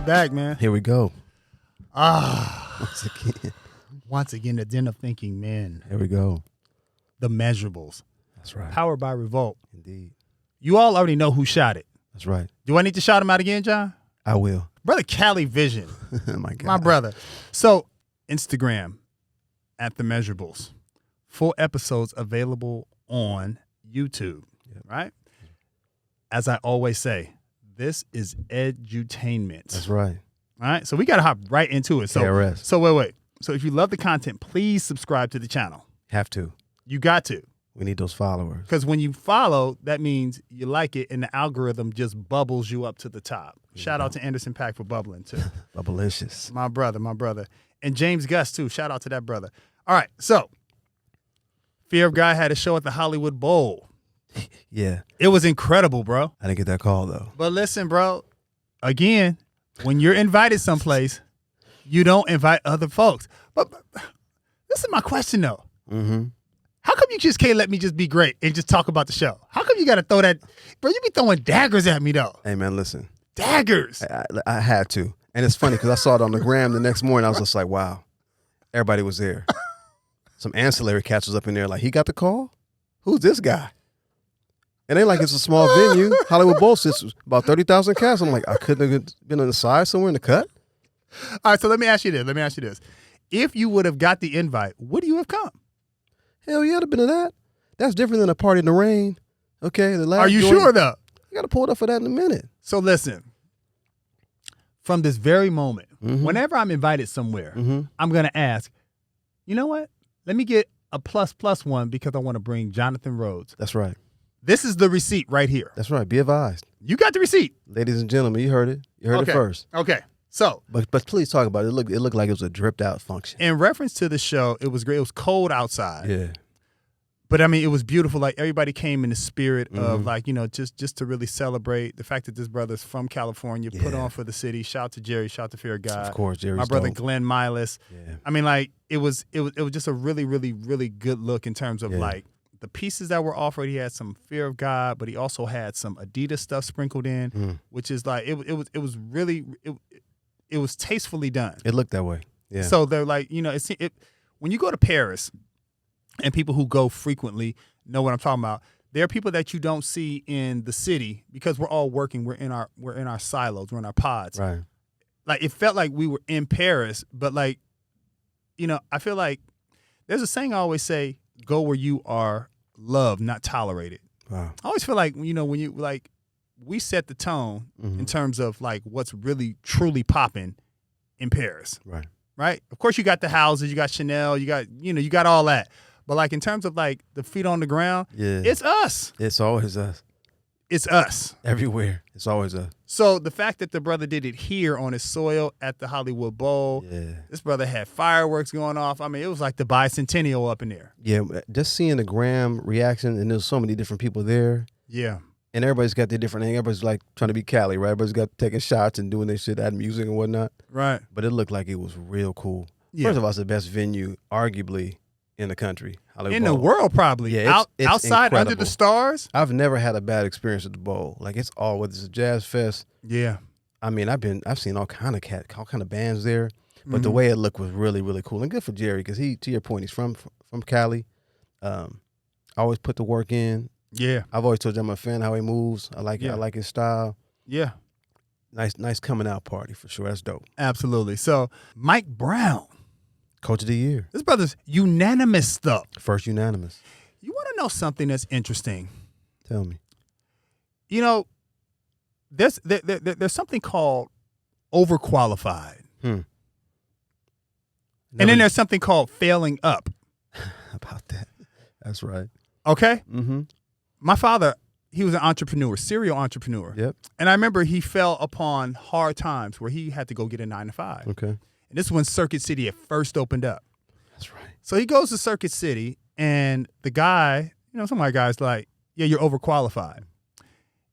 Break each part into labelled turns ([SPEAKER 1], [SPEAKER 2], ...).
[SPEAKER 1] back, man.
[SPEAKER 2] Here we go.
[SPEAKER 1] Once again, the Den of Thinking Men.
[SPEAKER 2] Here we go.
[SPEAKER 1] The Mesurables.
[SPEAKER 2] That's right.
[SPEAKER 1] Powered by Revolt.
[SPEAKER 2] Indeed.
[SPEAKER 1] You all already know who shot it.
[SPEAKER 2] That's right.
[SPEAKER 1] Do I need to shout him out again, John?
[SPEAKER 2] I will.
[SPEAKER 1] Brother CaliiVision.
[SPEAKER 2] Oh my God.
[SPEAKER 1] My brother. So, Instagram at The Mesurables. Full episodes available on YouTube. Yep. Right? As I always say, this is edutainment.
[SPEAKER 2] That's right.
[SPEAKER 1] All right? So we got to hop right into it.
[SPEAKER 2] KRS.
[SPEAKER 1] So wait. So if you love the content, please subscribe to the channel.
[SPEAKER 2] Have to.
[SPEAKER 1] You got to.
[SPEAKER 2] We need those followers.
[SPEAKER 1] Because when you follow, that means you like it, and the algorithm just bubbles you up to the top. Shout out to Anderson .Paak for bubbling, too.
[SPEAKER 2] Bubblicious.
[SPEAKER 1] My brother. And James Gus, too. Shout out to that brother. All right, so Fear of God had a show at the Hollywood Bowl.
[SPEAKER 2] Yeah.
[SPEAKER 1] It was incredible, bro.
[SPEAKER 2] I didn't get that call, though.
[SPEAKER 1] But listen, bro, again, when you're invited someplace, you don't invite other folks. But this is my question, though.
[SPEAKER 2] Mm-hmm.
[SPEAKER 1] How come you just can't let me just be great and just talk about the show? How come you got to throw that? Bro, you be throwing daggers at me, though.
[SPEAKER 2] Hey, man, listen.
[SPEAKER 1] Daggers.
[SPEAKER 2] I had to. And it's funny because I saw it on the gram the next morning. I was just like, wow. Everybody was there. Some ancillary cats was up in there like, he got the call? Who's this guy? It ain't like it's a small venue. Hollywood Bowl sits about 30,000 cats. I'm like, I couldn't have been on the side somewhere in the cut?
[SPEAKER 1] All right, so let me ask you this. If you would have got the invite, would you have come?
[SPEAKER 2] Hell yeah, I'd have been to that. That's different than a party in the rain. Okay, the last
[SPEAKER 1] Are you
[SPEAKER 2] joint,
[SPEAKER 1] sure, though?
[SPEAKER 2] You got to pull it up for that in a minute.
[SPEAKER 1] So listen, from this very moment, whenever I'm invited somewhere, I'm going to ask, you know what? Let me get a plus one because I want to bring Jonathan Rhodes.
[SPEAKER 2] That's right.
[SPEAKER 1] This is the receipt right here.
[SPEAKER 2] That's right. Be advised.
[SPEAKER 1] You got the receipt.
[SPEAKER 2] Ladies and gentlemen, you heard it. You heard it first.
[SPEAKER 1] Okay. So,
[SPEAKER 2] but please talk about it. It looked like it was a dripped out function.
[SPEAKER 1] In reference to the show, it was great. It was cold outside.
[SPEAKER 2] Yeah.
[SPEAKER 1] But I mean, it was beautiful. Like everybody came in the spirit of like, you know, just to really celebrate the fact that this brother's from California, put on for the city. Shout out to Jerry, shout out to Fear of God.
[SPEAKER 2] Of course, Jerry's
[SPEAKER 1] my brother
[SPEAKER 2] dope.
[SPEAKER 1] Glenn Milas.
[SPEAKER 2] Yeah.
[SPEAKER 1] I mean, like it was just a really, really, really good look in terms of like the pieces that were offered. He had some Fear of God, but he also had some Adidas stuff sprinkled in, which is like it was really it was tastefully done.
[SPEAKER 2] It looked that way. Yeah.
[SPEAKER 1] So they're like, you know, it when you go to Paris, and people who go frequently know what I'm talking about. There are people that you don't see in the city because we're all working. We're in our silos. We're in our pods.
[SPEAKER 2] Right.
[SPEAKER 1] Like it felt like we were in Paris, but like, you know, I feel like there's a saying I always say: "Go where you are loved, not tolerated."
[SPEAKER 2] Wow.
[SPEAKER 1] I always feel like, you know, when you like, we set the tone in terms of like what's really truly popping in Paris.
[SPEAKER 2] Right.
[SPEAKER 1] Right. Of course, you got the houses, you got Chanel, you got all that. But like in terms of like the feet on the ground, it's us.
[SPEAKER 2] It's always us.
[SPEAKER 1] It's us.
[SPEAKER 2] Everywhere. It's always us.
[SPEAKER 1] So the fact that the brother did it here on his soil at the Hollywood Bowl, this brother had fireworks going off. I mean, it was like the bicentennial up in there.
[SPEAKER 2] Yeah, just seeing the gram reaction, and there's so many different people there.
[SPEAKER 1] Yeah.
[SPEAKER 2] And everybody's got their different thing. Everybody's like trying to be Cali, right? Everybody's got taking shots and doing their shit, adding music and whatnot.
[SPEAKER 1] Right.
[SPEAKER 2] But it looked like it was real cool.
[SPEAKER 1] Yeah.
[SPEAKER 2] First of all, it's the best venue, arguably, in the country. Hollywood
[SPEAKER 1] in
[SPEAKER 2] Bowl.
[SPEAKER 1] The world, probably.
[SPEAKER 2] Yeah, it's
[SPEAKER 1] outside,
[SPEAKER 2] incredible.
[SPEAKER 1] under the stars.
[SPEAKER 2] I've never had a bad experience at the bowl. Like it's all, whether it's a jazz fest.
[SPEAKER 1] Yeah.
[SPEAKER 2] I mean, I've seen all kind of bands there, but the way it looked was really, really cool. And good for Jerry, because he, to your point, he's from Cali. Always put the work in.
[SPEAKER 1] Yeah.
[SPEAKER 2] I've always told you I'm a fan of how he moves. I like it. I like his style.
[SPEAKER 1] Yeah.
[SPEAKER 2] Nice coming out party for sure. That's dope.
[SPEAKER 1] Absolutely. So Mike Brown,
[SPEAKER 2] Coach of the Year.
[SPEAKER 1] This brother's unanimous stuff.
[SPEAKER 2] First unanimous.
[SPEAKER 1] You want to know something that's interesting?
[SPEAKER 2] Tell me.
[SPEAKER 1] You know, there's something called overqualified. And then there's something called failing up.
[SPEAKER 2] About that. That's right.
[SPEAKER 1] Okay?
[SPEAKER 2] Mm-hmm.
[SPEAKER 1] My father, he was an entrepreneur, serial entrepreneur.
[SPEAKER 2] Yep.
[SPEAKER 1] And I remember he fell upon hard times where he had to go get a 9 to 5.
[SPEAKER 2] Okay.
[SPEAKER 1] And this is when Circuit City had first opened up.
[SPEAKER 2] That's right.
[SPEAKER 1] So he goes to Circuit City, and the guy, you know, some of my guys like, yeah, you're overqualified.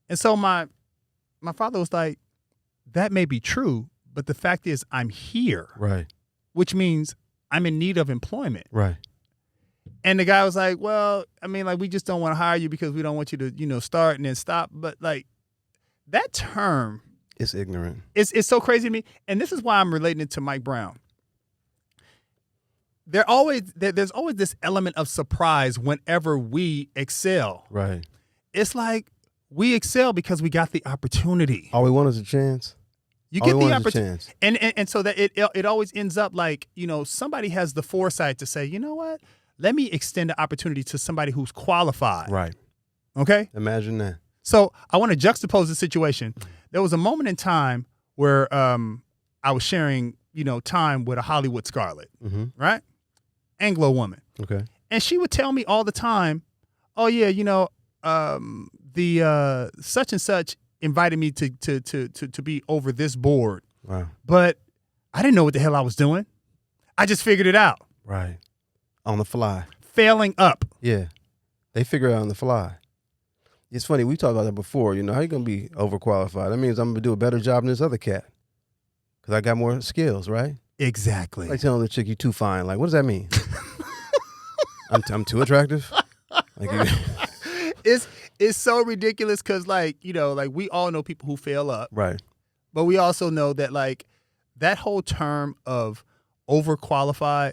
[SPEAKER 1] And so my father was like, that may be true, but the fact is I'm here.
[SPEAKER 2] Right.
[SPEAKER 1] Which means I'm in need of employment.
[SPEAKER 2] Right.
[SPEAKER 1] And the guy was like, well, I mean, like, we just don't want to hire you because we don't want you to, you know, start and then stop. But, like, that term
[SPEAKER 2] It's ignorant.
[SPEAKER 1] It's so crazy to me. And this is why I'm relating it to Mike Brown. There's always this element of surprise whenever we excel.
[SPEAKER 2] Right.
[SPEAKER 1] It's like we excel because we got the opportunity.
[SPEAKER 2] All we want is a chance.
[SPEAKER 1] You get the opportunity, and so that it always ends up like, you know, somebody has the foresight to say, you know what, let me extend the opportunity to somebody who's qualified.
[SPEAKER 2] Right.
[SPEAKER 1] Okay.
[SPEAKER 2] Imagine that.
[SPEAKER 1] So I want to juxtapose the situation. There was a moment in time where I was sharing, you know, time with a Hollywood Scarlet, right? Anglo woman. Okay. And she would tell me all the time, oh yeah, you know, the such and such invited me to be over this board. Wow. But I didn't know what the hell I was doing. I just figured it out.
[SPEAKER 2] Right. On the fly.
[SPEAKER 1] Failing up.
[SPEAKER 2] Yeah. They figure it out on the fly. It's funny, we talked about that before. You know, how you going to be overqualified? That means I'm going to do a better job than this other cat. Because I got more skills, right?
[SPEAKER 1] Exactly.
[SPEAKER 2] Like telling the chick, you too fine. Like, what does that mean? I'm too attractive? Like,
[SPEAKER 1] It's so ridiculous because, like, you know, like we all know people who fail up.
[SPEAKER 2] Right.
[SPEAKER 1] But we also know that, like, that whole term of overqualified,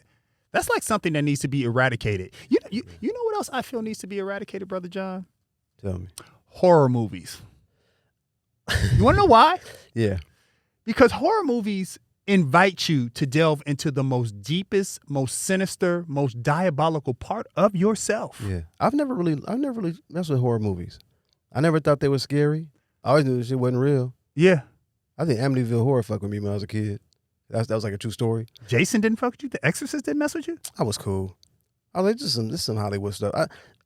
[SPEAKER 1] that's like something that needs to be eradicated. You know what else I feel needs to be eradicated, Brother John?
[SPEAKER 2] Tell me.
[SPEAKER 1] Horror movies. You want to know why?
[SPEAKER 2] Yeah.
[SPEAKER 1] Because horror movies invite you to delve into the most deepest, most sinister, most diabolical part of yourself.
[SPEAKER 2] Yeah. I've never really messed with horror movies. I never thought they were scary. I always knew this shit wasn't real.
[SPEAKER 1] Yeah.
[SPEAKER 2] I think Amityville Horror fucked with me when I was a kid. That was like a true story.
[SPEAKER 1] Jason didn't fuck with you? The Exorcist didn't mess with you?
[SPEAKER 2] I was cool. I was like, this is some Hollywood stuff.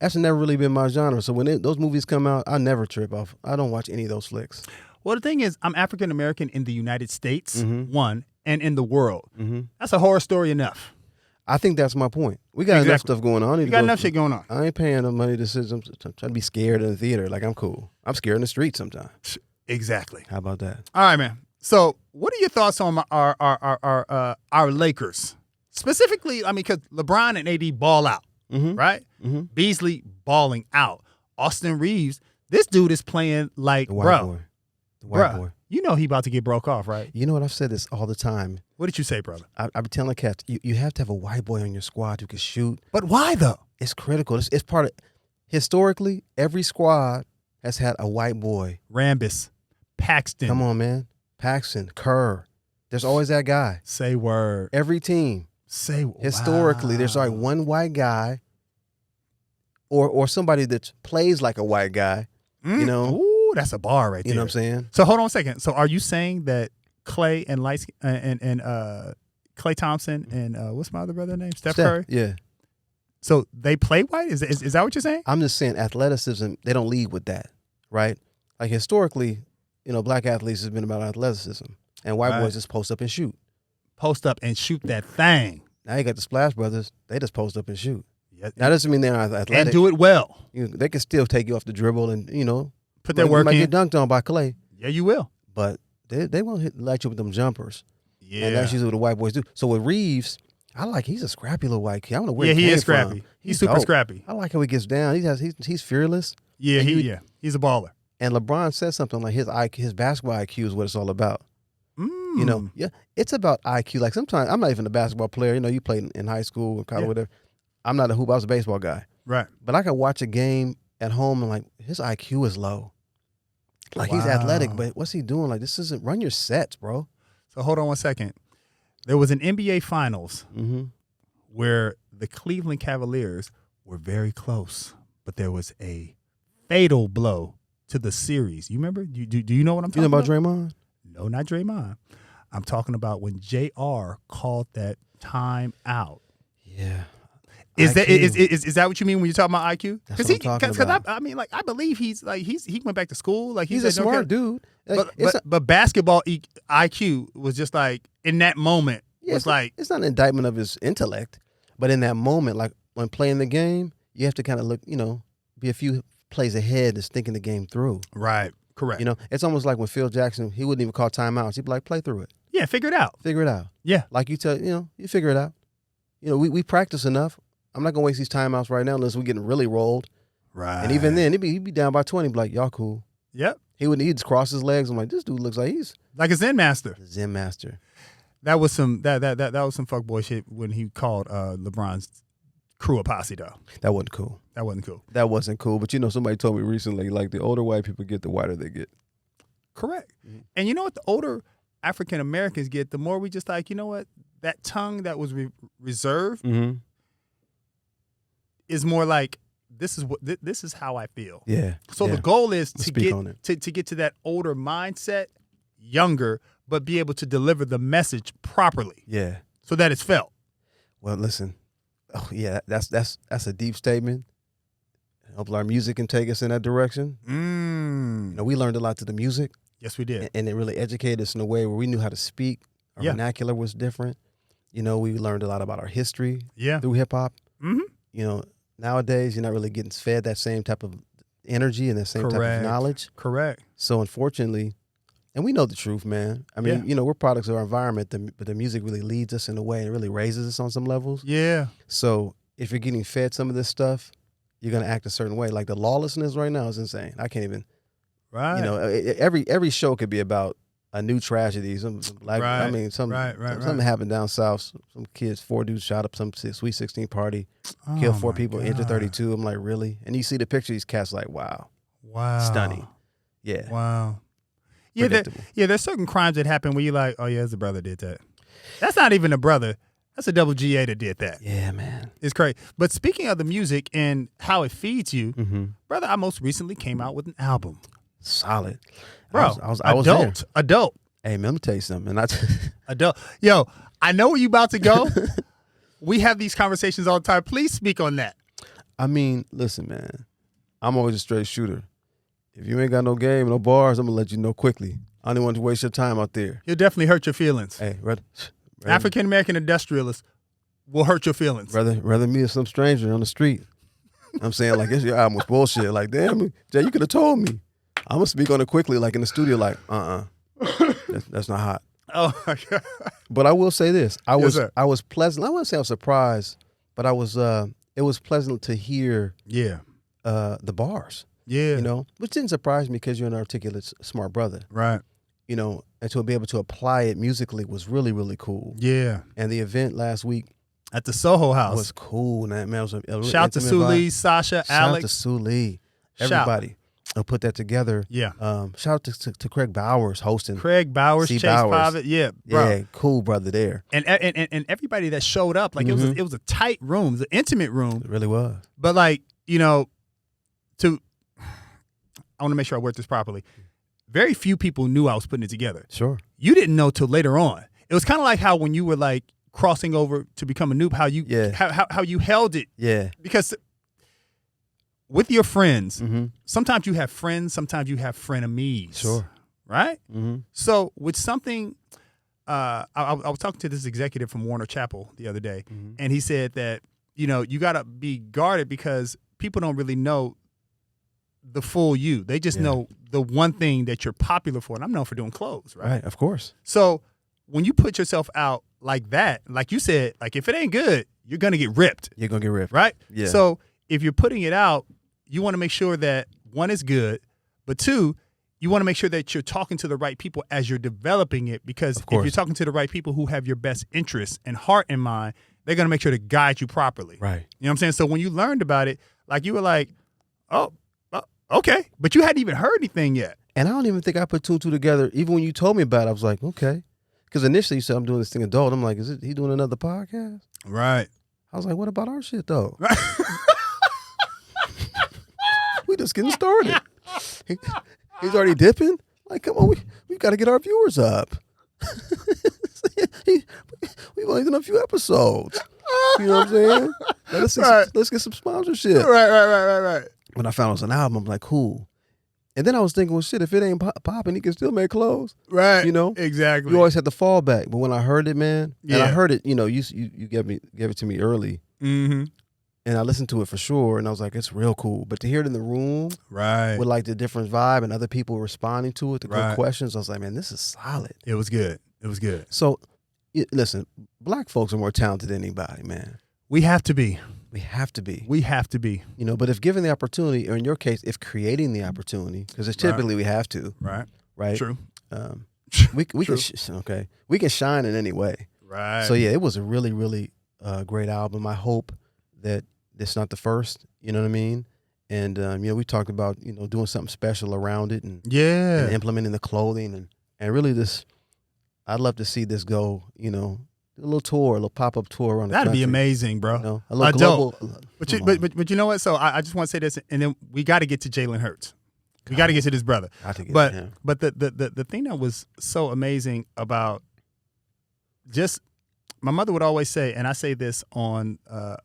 [SPEAKER 2] That's never really been my genre. So when those movies come out, I never trip off. I don't watch any of those flicks.
[SPEAKER 1] Well, the thing is, I'm African American in the United States, one, and in the world. That's a horror story enough.
[SPEAKER 2] I think that's my point. We got enough stuff going on.
[SPEAKER 1] We got enough shit going on.
[SPEAKER 2] I ain't paying no money to sit. I'm trying to be scared in the theater. Like, I'm cool. I'm scared in the street sometimes.
[SPEAKER 1] Exactly.
[SPEAKER 2] How about that?
[SPEAKER 1] All right, man. So, what are your thoughts on our Lakers? Specifically, I mean, because LeBron and AD ball out, right? Beasley balling out. Austin Reeves, this dude is playing like,
[SPEAKER 2] the white boy. The white boy.
[SPEAKER 1] You know he about to get broke off, right?
[SPEAKER 2] You know what? I've said this all the time.
[SPEAKER 1] What did you say, brother?
[SPEAKER 2] I be telling cats, you have to have a white boy on your squad who can shoot.
[SPEAKER 1] But why, though?
[SPEAKER 2] It's critical. It's part of, historically, every squad has had a white boy.
[SPEAKER 1] Rambis, Paxton.
[SPEAKER 2] Come on, man. Paxton, Kerr. There's always that guy.
[SPEAKER 1] Say word.
[SPEAKER 2] Every team. Historically, there's like one white guy or somebody that plays like a white guy, you know.
[SPEAKER 1] Ooh, that's a bar right there.
[SPEAKER 2] You know what I'm saying?
[SPEAKER 1] So hold on a second. So are you saying that Clay and Clay Thompson and what's my other brother name? Steph Curry?
[SPEAKER 2] Yeah.
[SPEAKER 1] So they play white? Is that what you're saying?
[SPEAKER 2] I'm just saying athleticism, they don't lead with that, right? Like historically, you know, black athletes has been about athleticism. And white boys just post up and shoot.
[SPEAKER 1] Post up and shoot that thing.
[SPEAKER 2] Now you got the Splash Brothers. They just post up and shoot. Yeah. Now, that doesn't mean they're not athletic.
[SPEAKER 1] And do it well.
[SPEAKER 2] They can still take you off the dribble and, you know.
[SPEAKER 1] Put their work in.
[SPEAKER 2] You might get dunked on by Clay.
[SPEAKER 1] Yeah, you will.
[SPEAKER 2] But they won't light you with them jumpers.
[SPEAKER 1] Yeah.
[SPEAKER 2] And that's usually what the white boys do. So with Reeves, he's a scrappy little white kid. I don't know where he
[SPEAKER 1] is
[SPEAKER 2] came
[SPEAKER 1] scrappy.
[SPEAKER 2] From.
[SPEAKER 1] He's super scrappy.
[SPEAKER 2] I like how he gets down. He's fearless.
[SPEAKER 1] Yeah, he's a baller.
[SPEAKER 2] And LeBron said something like his basketball IQ is what it's all about. You know, it's about IQ. Like sometimes I'm not even a basketball player. You know, you played in high school or college, whatever. I'm not a hoop. I was a baseball guy.
[SPEAKER 1] Right.
[SPEAKER 2] But I could watch a game at home and like his IQ is low. Like he's athletic, but what's he doing? Like this isn't run your sets, bro.
[SPEAKER 1] So hold on one second. There was an NBA Finals where the Cleveland Cavaliers were very close, but there was a fatal blow to the series. You remember? Do you know what I'm talking about?
[SPEAKER 2] You know about Draymond?
[SPEAKER 1] No, not Draymond. I'm talking about when JR called that time out.
[SPEAKER 2] Yeah.
[SPEAKER 1] Is that what you mean when you're talking about IQ?
[SPEAKER 2] That's what I'm talking about.
[SPEAKER 1] I mean, like, I believe he went back to school. Like
[SPEAKER 2] he's a smart dude.
[SPEAKER 1] But basketball IQ was just like in that moment. It's
[SPEAKER 2] not an indictment of his intellect, but in that moment, like when playing the game, you have to kind of look, you know, be a few plays ahead, just thinking the game through.
[SPEAKER 1] Right. Correct.
[SPEAKER 2] You know, it's almost like when Phil Jackson, he wouldn't even call timeouts. He'd be like, play through it.
[SPEAKER 1] Yeah, figure it out.
[SPEAKER 2] Figure it out.
[SPEAKER 1] Yeah.
[SPEAKER 2] Like you figure it out. You know, we practice enough. I'm not going to waste these timeouts right now unless we're getting really rolled.
[SPEAKER 1] Right.
[SPEAKER 2] And even then, he'd be down by 20, be like, y'all cool.
[SPEAKER 1] Yep.
[SPEAKER 2] He'd just cross his legs. I'm like, this dude looks like he's
[SPEAKER 1] like a Zen master.
[SPEAKER 2] a Zen master.
[SPEAKER 1] That was some that was some fuckboy shit when he called LeBron's crew a posse though.
[SPEAKER 2] That wasn't cool.
[SPEAKER 1] That wasn't cool.
[SPEAKER 2] That wasn't cool. But somebody told me recently, like the older white people get, the whiter they get.
[SPEAKER 1] Correct. And you know what? The older African Americans get, the more we just like, you know what? That tongue that was reserved is more like, this is how I feel.
[SPEAKER 2] Yeah.
[SPEAKER 1] So the goal is to get to that older mindset, younger, but be able to deliver the message properly.
[SPEAKER 2] Yeah.
[SPEAKER 1] So that it's felt.
[SPEAKER 2] Well, listen. Oh yeah, that's a deep statement. Hope our music can take us in that direction. We learned a lot through the music.
[SPEAKER 1] Yes, we did.
[SPEAKER 2] And it really educated us in a way where we knew how to speak. Our vernacular was different. We learned a lot about our history through hip hop. Nowadays, you're not really getting fed that same type of energy and that same type of knowledge.
[SPEAKER 1] Correct.
[SPEAKER 2] So unfortunately, and we know the truth, man. I mean, we're products of our environment, but the music really leads us in a way and really raises us on some levels.
[SPEAKER 1] Yeah.
[SPEAKER 2] So if you're getting fed some of this stuff, you're going to act a certain way. Like the lawlessness right now is insane. I can't even, every show could be about a new tragedy. Something happened down south. Some kids, 4 dudes shot up some Sweet 16 party, killed 4 people, injured 32. I'm like, really? And you see the picture, these cats like, wow. Stunning. Yeah.
[SPEAKER 1] Wow. Yeah, there's certain crimes that happen where you're like, oh, yeah, it's a brother did that. That's not even a brother. That's a double GA that did that.
[SPEAKER 2] Yeah, man.
[SPEAKER 1] It's crazy. But speaking of the music and how it feeds you, brother, I most recently came out with an album.
[SPEAKER 2] Solid.
[SPEAKER 1] Bro,
[SPEAKER 2] I was
[SPEAKER 1] adult.
[SPEAKER 2] Hey, man, let me tell you something.
[SPEAKER 1] Adult. Yo, I know where you about to go. We have these conversations all the time. Please speak on that.
[SPEAKER 2] I mean, listen, man. I'm always a straight shooter. If you ain't got no game, no bars, I'm going to let you know quickly. I don't want to waste your time out there.
[SPEAKER 1] You'll definitely hurt your feelings.
[SPEAKER 2] Hey,
[SPEAKER 1] African-American industrialists will hurt your feelings.
[SPEAKER 2] Rather me or some stranger on the street. I'm saying, like, your album was bullshit. Like, damn, Jay, you could have told me. I'm going to speak on it quickly, like in the studio, like, that's not hot.
[SPEAKER 1] Oh, my God.
[SPEAKER 2] But I will say this. I was pleasant. I wouldn't say I was surprised, but it was pleasant to hear the bars. Yeah. Which didn't surprise me because you're an articulate, smart brother.
[SPEAKER 1] Right.
[SPEAKER 2] And to be able to apply it musically was really, really cool.
[SPEAKER 1] Yeah.
[SPEAKER 2] And the event last week
[SPEAKER 1] at the Soho House
[SPEAKER 2] was cool. Man, it was
[SPEAKER 1] shout to Sue Lee, Sasha, Alex.
[SPEAKER 2] Shout to Sue Lee. Everybody. I'll put that together.
[SPEAKER 1] Yeah.
[SPEAKER 2] Shout out to Craig Bowers hosting.
[SPEAKER 1] Craig Bowers, Chase Pavitt. Yeah, bro.
[SPEAKER 2] Yeah, cool brother there.
[SPEAKER 1] And everybody that showed up, like it was a tight room, it was an intimate room.
[SPEAKER 2] It really was.
[SPEAKER 1] But like, I want to make sure I word this properly. Very few people knew I was putting it together.
[SPEAKER 2] Sure.
[SPEAKER 1] You didn't know till later on. It was kind of like how when you were like crossing over to become a noob, how you held it.
[SPEAKER 2] Yeah.
[SPEAKER 1] Because with your friends, sometimes you have friends, sometimes you have frenemies.
[SPEAKER 2] Sure.
[SPEAKER 1] Right? So with something, I was talking to this executive from Warner Chappell the other day, and he said that, you got to be guarded because people don't really know the full you. They just know the one thing that you're popular for. And I'm known for doing clothes, right?
[SPEAKER 2] Right, of course.
[SPEAKER 1] So when you put yourself out like that, like you said, like if it ain't good, you're going to get ripped.
[SPEAKER 2] You're going to get ripped.
[SPEAKER 1] Right?
[SPEAKER 2] Yeah.
[SPEAKER 1] So if you're putting it out, you want to make sure that one is good, but two, you want to make sure that you're talking to the right people as you're developing it, because if you're talking to the right people who have your best interests and heart in mind, they're going to make sure to guide you properly.
[SPEAKER 2] Right.
[SPEAKER 1] You know what I'm saying? So when you learned about it, like you were like, oh, okay, but you hadn't even heard anything yet.
[SPEAKER 2] And I don't even think I put 2 and 2 together. Even when you told me about it, I was like, okay. Because initially you said I'm doing this thing adult. I'm like, is he doing another podcast?
[SPEAKER 1] Right.
[SPEAKER 2] I was like, what about our shit though? Right. We just getting started. He's already dipping. Like, come on, we got to get our viewers up. We've only done a few episodes. You know what I'm saying? Let's get some sponsorship.
[SPEAKER 1] Right.
[SPEAKER 2] When I found it was an album, I'm like, cool. And then I was thinking, well, shit, if it ain't popping, he can still make clothes.
[SPEAKER 1] Right.
[SPEAKER 2] Exactly. You always had to fall back. But when I heard it, man, and I heard it, you gave it to me early.
[SPEAKER 1] Mm-hmm.
[SPEAKER 2] And I listened to it for sure, and I was like, it's real cool. But to hear it in the room,
[SPEAKER 1] right,
[SPEAKER 2] with like the different vibe and other people responding to it, the good questions, I was like, man, this is solid.
[SPEAKER 1] It was good.
[SPEAKER 2] So, listen, black folks are more talented than anybody, man.
[SPEAKER 1] We have to be.
[SPEAKER 2] We have to be.
[SPEAKER 1] We have to be.
[SPEAKER 2] You know, but if given the opportunity, or in your case, if creating the opportunity, because it's typically we have to. Right.
[SPEAKER 1] True.
[SPEAKER 2] We can we can shine in any way.
[SPEAKER 1] Right.
[SPEAKER 2] So yeah, it was a really, really great album. I hope that it's not the first. You know what I mean? And you know, we talked about, you know, doing something special around it and implementing the clothing and really this. I'd love to see this go. You know, a little tour, a little pop-up tour around the country.
[SPEAKER 1] That'd be amazing, bro.
[SPEAKER 2] You know, a little global.
[SPEAKER 1] But you know what? So I just want to say this, and then we got to get to Jalen Hurts. We got to get to this brother. But the thing that was so amazing about just my mother would always say, and I say this on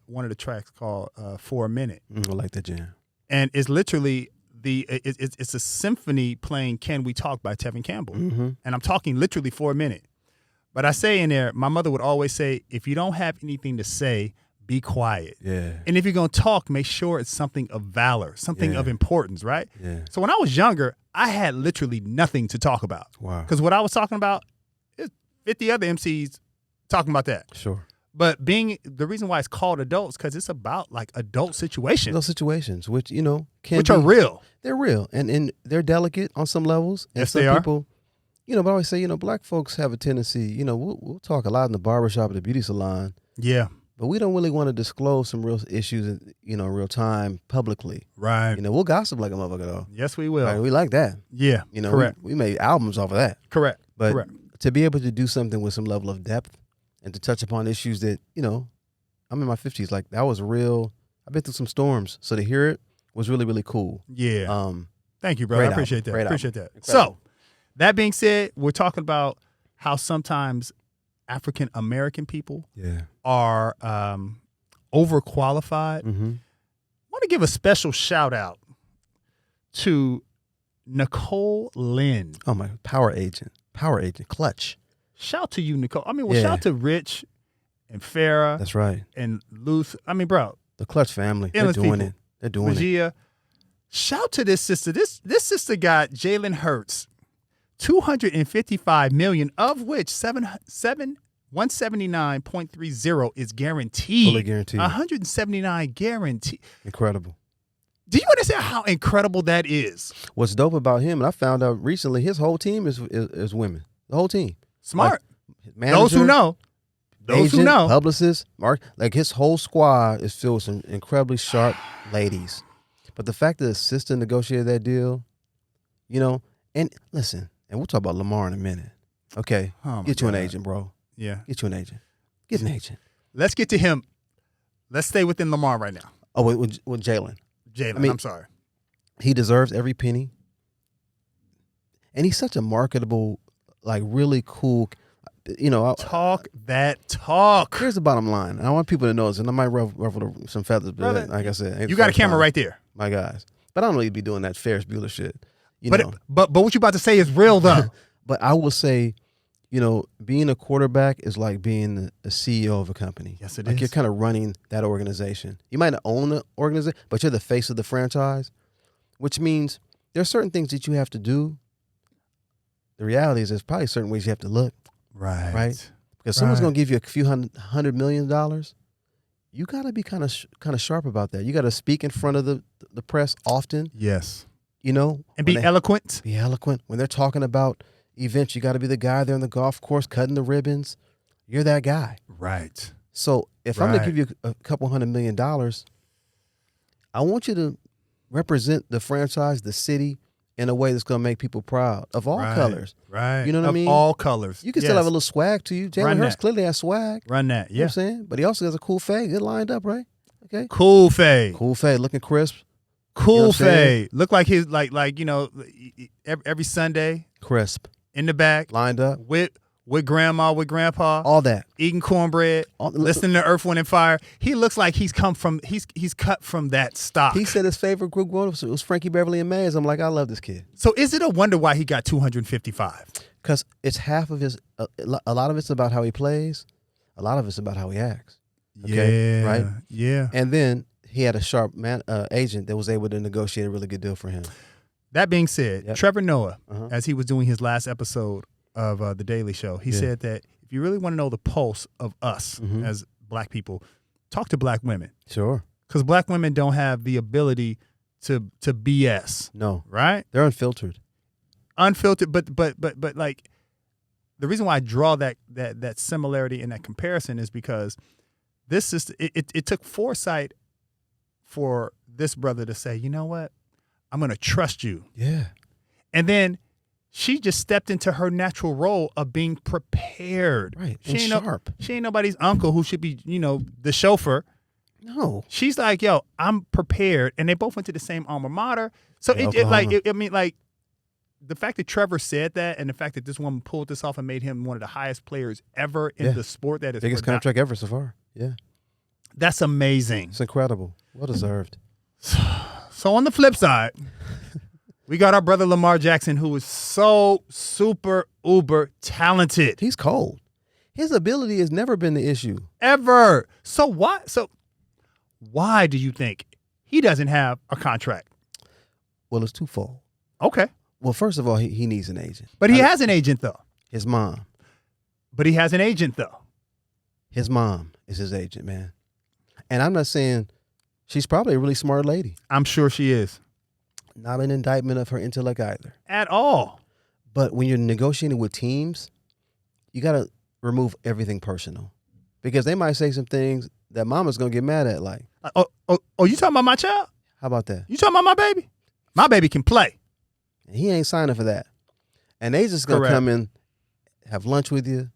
[SPEAKER 1] one of the tracks called "For a Minute."
[SPEAKER 2] I like that jam.
[SPEAKER 1] And it's literally it's a symphony playing "Can We Talk" by Tevin Campbell, and I'm talking literally for a minute. But I say in there, my mother would always say, if you don't have anything to say, be quiet.
[SPEAKER 2] Yeah.
[SPEAKER 1] And if you're going to talk, make sure it's something of valor, something of importance, right?
[SPEAKER 2] Yeah.
[SPEAKER 1] So when I was younger, I had literally nothing to talk about.
[SPEAKER 2] Wow.
[SPEAKER 1] Because what I was talking about, is 50 other MCs talking about that.
[SPEAKER 2] Sure.
[SPEAKER 1] But the reason why it's called adults, because it's about like adult situations.
[SPEAKER 2] Those situations, which, you know,
[SPEAKER 1] are real.
[SPEAKER 2] They're real. And they're delicate on some levels. And
[SPEAKER 1] yes,
[SPEAKER 2] some
[SPEAKER 1] they
[SPEAKER 2] people, you know, but I always say, you know, black folks have a tendency, you know, we'll talk a lot in the barbershop at the beauty salon.
[SPEAKER 1] Yeah.
[SPEAKER 2] But we don't really want to disclose some real issues, you know, in real time publicly.
[SPEAKER 1] Right.
[SPEAKER 2] You know, we'll gossip like a motherfucker, though.
[SPEAKER 1] Yes, we will.
[SPEAKER 2] Right? We like that.
[SPEAKER 1] Yeah.
[SPEAKER 2] You know,
[SPEAKER 1] correct.
[SPEAKER 2] We made albums off of that.
[SPEAKER 1] Correct.
[SPEAKER 2] But
[SPEAKER 1] correct.
[SPEAKER 2] To be able to do something with some level of depth and to touch upon issues that, you know, I'm in my 50s. Like, that was real. I've been through some storms. So to hear it was really, really cool.
[SPEAKER 1] Yeah. Thank you, brother. I appreciate that. Appreciate that.
[SPEAKER 2] Incredible.
[SPEAKER 1] So, that being said, we're talking about how sometimes African American people are overqualified.
[SPEAKER 2] Mm-hmm.
[SPEAKER 1] I want to give a special shout out to Nicole Lynn.
[SPEAKER 2] Oh, my Power agent, clutch.
[SPEAKER 1] Shout to you, Nicole. I mean, shout to Rich and Farrah.
[SPEAKER 2] That's right.
[SPEAKER 1] And Luth. I mean, bro.
[SPEAKER 2] The Clutch family. They're doing it. They're doing
[SPEAKER 1] Regia. Shout to this sister. This sister got Jalen Hurts $255 million, of which 179.30 is guaranteed.
[SPEAKER 2] Fully guaranteed.
[SPEAKER 1] 179 guaranteed.
[SPEAKER 2] Incredible.
[SPEAKER 1] Do you understand how incredible that is?
[SPEAKER 2] What's dope about him, and I found out recently, his whole team is women. The whole team.
[SPEAKER 1] Smart.
[SPEAKER 2] Like, manager,
[SPEAKER 1] those who know. Those who know.
[SPEAKER 2] Publicists, like his whole squad is filled with some incredibly sharp ladies. But the fact that the assistant negotiated that deal, you know, and listen, and we'll talk about Lamar in a minute. Okay, get you an agent, bro.
[SPEAKER 1] Yeah.
[SPEAKER 2] Get you an agent. Get an agent.
[SPEAKER 1] Let's get to him. Let's stay within Lamar right now.
[SPEAKER 2] Oh, with Jalen.
[SPEAKER 1] I mean, I'm sorry.
[SPEAKER 2] He deserves every penny. And he's such a marketable, like really cool, you know.
[SPEAKER 1] Talk that talk.
[SPEAKER 2] Here's the bottom line. I want people to know this, and I might ruffle some feathers, but
[SPEAKER 1] brother,
[SPEAKER 2] like I said.
[SPEAKER 1] You got a camera right there.
[SPEAKER 2] My guys. But I don't really be doing that Ferris Bueller shit. You know.
[SPEAKER 1] But what you about to say is real, though.
[SPEAKER 2] But I will say, you know, being a quarterback is like being a CEO of a company.
[SPEAKER 1] Yes, it
[SPEAKER 2] is. Like you're kind of running that organization. You might not own the organization, but you're the face of the franchise, which means there are certain things that you have to do. The reality is there's probably certain ways you have to look. Right? Because someone's going to give you a few $100 million. You got to be kind of sharp about that. You got to speak in front of the press often.
[SPEAKER 1] Yes.
[SPEAKER 2] You know?
[SPEAKER 1] And be eloquent.
[SPEAKER 2] Be eloquent. When they're talking about events, you got to be the guy there on the golf course cutting the ribbons. You're that guy.
[SPEAKER 1] Right.
[SPEAKER 2] So if I'm going to give you a couple $100 million, I want you to represent the franchise, the city, in a way that's going to make people proud of all colors.
[SPEAKER 1] Right.
[SPEAKER 2] You know what I mean?
[SPEAKER 1] Of all colors.
[SPEAKER 2] You can still have a little swag to you. Jalen Hurts clearly has swag.
[SPEAKER 1] Run that. Yeah.
[SPEAKER 2] You know what I'm saying? But he also has a cool fade. Good lined up, right? Okay.
[SPEAKER 1] Cool fade.
[SPEAKER 2] Cool fade. Looking crisp.
[SPEAKER 1] Cool you know fade. Look like his like you know, every Sunday.
[SPEAKER 2] Crisp.
[SPEAKER 1] In the back.
[SPEAKER 2] Lined up.
[SPEAKER 1] With grandma, with grandpa.
[SPEAKER 2] All that.
[SPEAKER 1] Eating cornbread. Listening to Earth, Wind, and Fire. He looks like he's cut from that stock.
[SPEAKER 2] He said his favorite group growing up was Frankie Beverly and Mays. I'm like, I love this kid.
[SPEAKER 1] So is it a wonder why he got 255?
[SPEAKER 2] Because it's half of his, a lot of it's about how he plays. A lot of it's about how he acts. Okay?
[SPEAKER 1] Yeah.
[SPEAKER 2] Right?
[SPEAKER 1] Yeah.
[SPEAKER 2] And then he had a sharp agent that was able to negotiate a really good deal for him.
[SPEAKER 1] That being said, Trevor Noah, as he was doing his last episode of The Daily Show, he said that if you really want to know the pulse of us as black people, talk to black women.
[SPEAKER 2] Sure.
[SPEAKER 1] Because black women don't have the ability to BS.
[SPEAKER 2] No.
[SPEAKER 1] Right?
[SPEAKER 2] They're unfiltered.
[SPEAKER 1] Unfiltered, but like the reason why I draw that similarity and that comparison is because this is it took foresight for this brother to say, you know what? I'm gonna trust you.
[SPEAKER 2] Yeah.
[SPEAKER 1] And then she just stepped into her natural role of being prepared.
[SPEAKER 2] Right.
[SPEAKER 1] She
[SPEAKER 2] and
[SPEAKER 1] ain't
[SPEAKER 2] sharp.
[SPEAKER 1] She ain't nobody's uncle who should be, the chauffeur.
[SPEAKER 2] No.
[SPEAKER 1] She's like, yo, I'm prepared. And they both went to the same alma mater. So
[SPEAKER 2] Yeah,
[SPEAKER 1] the fact that Trevor said that and the fact that this woman pulled this off and made him one of the highest players ever in the sport that is
[SPEAKER 2] biggest contract ever so far. Yeah.
[SPEAKER 1] That's amazing.
[SPEAKER 2] It's incredible. Well deserved.
[SPEAKER 1] So on the flip side, we got our brother Lamar Jackson, who is so super uber talented.
[SPEAKER 2] He's cold. His ability has never been the issue.
[SPEAKER 1] Ever. So why do you think he doesn't have a contract?
[SPEAKER 2] Well, it's twofold.
[SPEAKER 1] Okay.
[SPEAKER 2] Well, first of all, he needs an agent.
[SPEAKER 1] But he has an agent, though.
[SPEAKER 2] His mom.
[SPEAKER 1] But he has an agent, though.
[SPEAKER 2] His mom is his agent, man. And I'm not saying she's probably a really smart lady.
[SPEAKER 1] I'm sure she is.
[SPEAKER 2] Not an indictment of her intellect either.
[SPEAKER 1] At all.
[SPEAKER 2] But when you're negotiating with teams, you got to remove everything personal. Because they might say some things that mama's going to get mad at, like.
[SPEAKER 1] Oh, you talking about my child?
[SPEAKER 2] How about that?
[SPEAKER 1] You talking about my baby? My baby can play.
[SPEAKER 2] And he ain't signing for that. And they just going to come in, have lunch with you,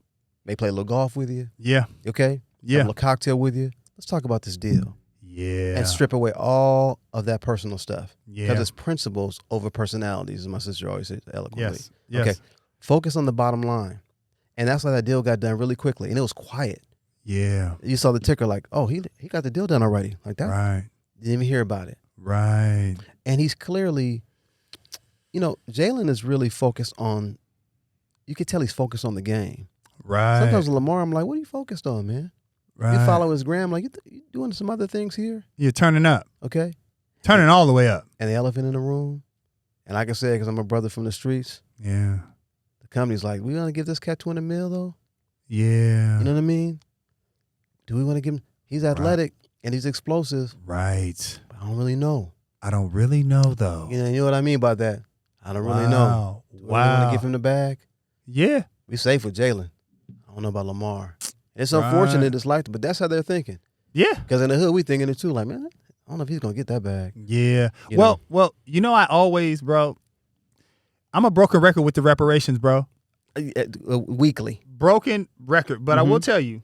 [SPEAKER 2] may play a little golf with you.
[SPEAKER 1] Yeah.
[SPEAKER 2] Okay?
[SPEAKER 1] Yeah.
[SPEAKER 2] Have a little cocktail with you. Let's talk about this deal.
[SPEAKER 1] Yeah.
[SPEAKER 2] And strip away all of that personal stuff.
[SPEAKER 1] Yeah.
[SPEAKER 2] Because it's principles over personalities, as my sister always says eloquently.
[SPEAKER 1] Yes.
[SPEAKER 2] Okay. Focus on the bottom line. And that's why that deal got done really quickly. And it was quiet.
[SPEAKER 1] Yeah.
[SPEAKER 2] You saw the ticker like, oh, he got the deal done already. Like that.
[SPEAKER 1] Right.
[SPEAKER 2] Didn't even hear about it.
[SPEAKER 1] Right.
[SPEAKER 2] And he's clearly, Jalen is really focused on, you could tell he's focused on the game.
[SPEAKER 1] Right.
[SPEAKER 2] Sometimes with Lamar, I'm like, what are you focused on, man?
[SPEAKER 1] Right.
[SPEAKER 2] You follow his gram, like, you doing some other things here?
[SPEAKER 1] You're turning up.
[SPEAKER 2] Okay.
[SPEAKER 1] Turning all the way up.
[SPEAKER 2] And the elephant in the room, and like I said, because I'm a brother from the streets,
[SPEAKER 1] Yeah.
[SPEAKER 2] the company's like, we want to give this cat $200 million, though?
[SPEAKER 1] Yeah.
[SPEAKER 2] You know what I mean? Do we want to give him, he's athletic and he's explosive.
[SPEAKER 1] Right.
[SPEAKER 2] But I don't really know.
[SPEAKER 1] I don't really know, though.
[SPEAKER 2] You know what I mean by that? I don't really know. Do we want to give him the bag?
[SPEAKER 1] Yeah.
[SPEAKER 2] We safe with Jalen. I don't know about Lamar. It's unfortunate it's like that, but that's how they're thinking.
[SPEAKER 1] Yeah.
[SPEAKER 2] Because in the hood, we thinking it too. Like, man, I don't know if he's going to get that bag.
[SPEAKER 1] Yeah. Well, I always, bro, I'm a broken record with the reparations, bro.
[SPEAKER 2] Weekly.
[SPEAKER 1] Broken record. But I will tell you,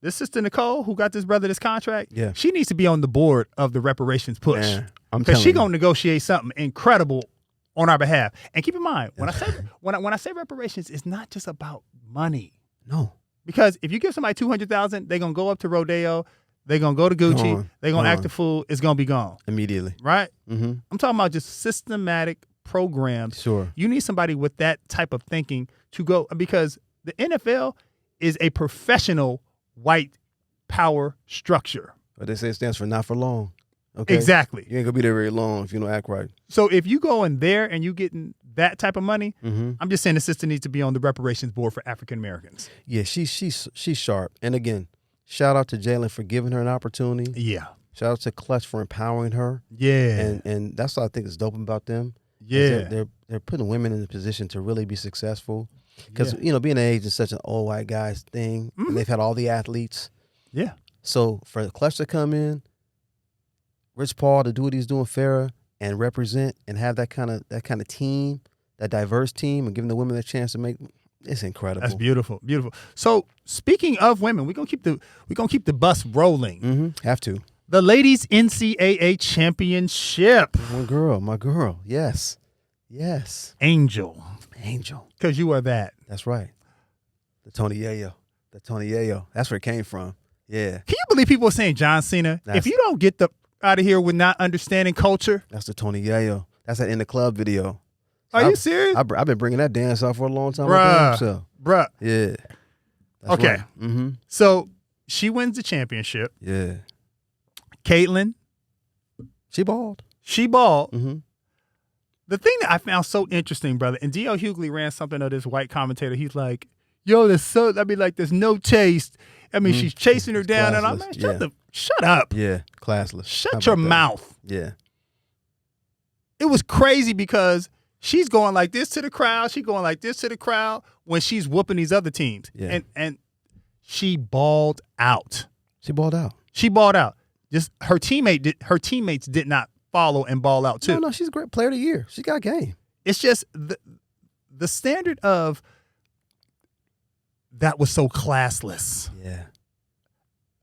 [SPEAKER 1] this sister Nicole, who got this brother this contract, she needs to be on the board of the reparations push. Because she going to negotiate something incredible on our behalf. And keep in mind, when I say reparations, it's not just about money.
[SPEAKER 2] No.
[SPEAKER 1] Because if you give somebody $200,000, they're going to go up to Rodeo, they're going to go to Gucci, they're going to act a fool, it's going to be gone.
[SPEAKER 2] Immediately.
[SPEAKER 1] Right?
[SPEAKER 2] Mm-hmm.
[SPEAKER 1] I'm talking about just systematic programs.
[SPEAKER 2] Sure.
[SPEAKER 1] You need somebody with that type of thinking to go, because the NFL is a professional white power structure.
[SPEAKER 2] But they say it stands for not for long. Okay.
[SPEAKER 1] Exactly.
[SPEAKER 2] You ain't gonna be there very long if you don't act right.
[SPEAKER 1] So if you go in there and you getting that type of money,
[SPEAKER 2] mm-hmm.
[SPEAKER 1] I'm just saying the sister needs to be on the reparations board for African Americans.
[SPEAKER 2] Yeah, she's sharp. And again, shout out to Jalen for giving her an opportunity.
[SPEAKER 1] Yeah.
[SPEAKER 2] Shout out to Clutch for empowering her.
[SPEAKER 1] Yeah.
[SPEAKER 2] And that's what I think is dope about them.
[SPEAKER 1] Yeah.
[SPEAKER 2] They're putting women in a position to really be successful. Because, being an age is such an old white guy's thing.
[SPEAKER 1] Mm-hmm.
[SPEAKER 2] And they've had all the athletes.
[SPEAKER 1] Yeah.
[SPEAKER 2] So for Clutch to come in, Rich Paul to do what he's doing, Farrah, and represent and have that kind of team, that diverse team, and giving the women a chance to make, it's incredible.
[SPEAKER 1] That's beautiful, beautiful. So speaking of women, we're gonna keep the bus rolling.
[SPEAKER 2] Mm-hmm. Have to.
[SPEAKER 1] The ladies NCAA championship.
[SPEAKER 2] My girl. Yes.
[SPEAKER 1] Angel. Because you are that.
[SPEAKER 2] That's right. The Tony Yayo. That's where it came from. Yeah.
[SPEAKER 1] Can you believe people are saying John Cena? If you don't get the out of here with not understanding culture.
[SPEAKER 2] That's the Tony Yayo. That's that In the Club video.
[SPEAKER 1] Are you serious?
[SPEAKER 2] I've been bringing that dance out for a long time.
[SPEAKER 1] Bruh.
[SPEAKER 2] Yeah. That's
[SPEAKER 1] okay.
[SPEAKER 2] Right. Mm-hmm.
[SPEAKER 1] So she wins the championship.
[SPEAKER 2] Yeah.
[SPEAKER 1] Caitlin.
[SPEAKER 2] She balled.
[SPEAKER 1] Mm-hmm. The thing that I found so interesting, brother, and D.L. Hughley ran something of this white commentator. He's like, yo, there's no taste. I mean, she's chasing her down, and I'm like, shut up.
[SPEAKER 2] Yeah, classless.
[SPEAKER 1] Shut your mouth.
[SPEAKER 2] Yeah.
[SPEAKER 1] It was crazy because she's going like this to the crowd. She's going like this to the crowd when she's whooping these other teams.
[SPEAKER 2] Yeah.
[SPEAKER 1] And she balled out.
[SPEAKER 2] She balled out.
[SPEAKER 1] Just her teammates did not follow and ball out too.
[SPEAKER 2] No, she's a great player of the year. She got game.
[SPEAKER 1] It's just the standard of that was so classless.
[SPEAKER 2] Yeah.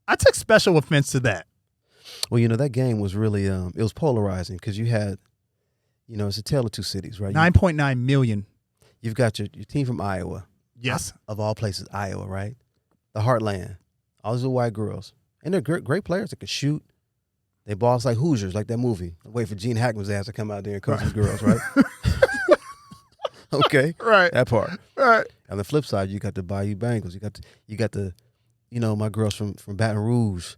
[SPEAKER 1] I took special offense to that.
[SPEAKER 2] Well, that game was really it was polarizing because you had, it's a tale of two cities, right?
[SPEAKER 1] 9.9 million.
[SPEAKER 2] You've got your team from Iowa.
[SPEAKER 1] Yes.
[SPEAKER 2] Of all places, Iowa, right? The heartland. All these little white girls. And they're great players. They can shoot. They boss like Hoosiers, like that movie. Wait for Gene Hackman's ass to come out there and coach these girls, right? Okay.
[SPEAKER 1] Right.
[SPEAKER 2] That part.
[SPEAKER 1] Right.
[SPEAKER 2] On the flip side, you got the Bayou Bengals. You got the my girls from Baton Rouge.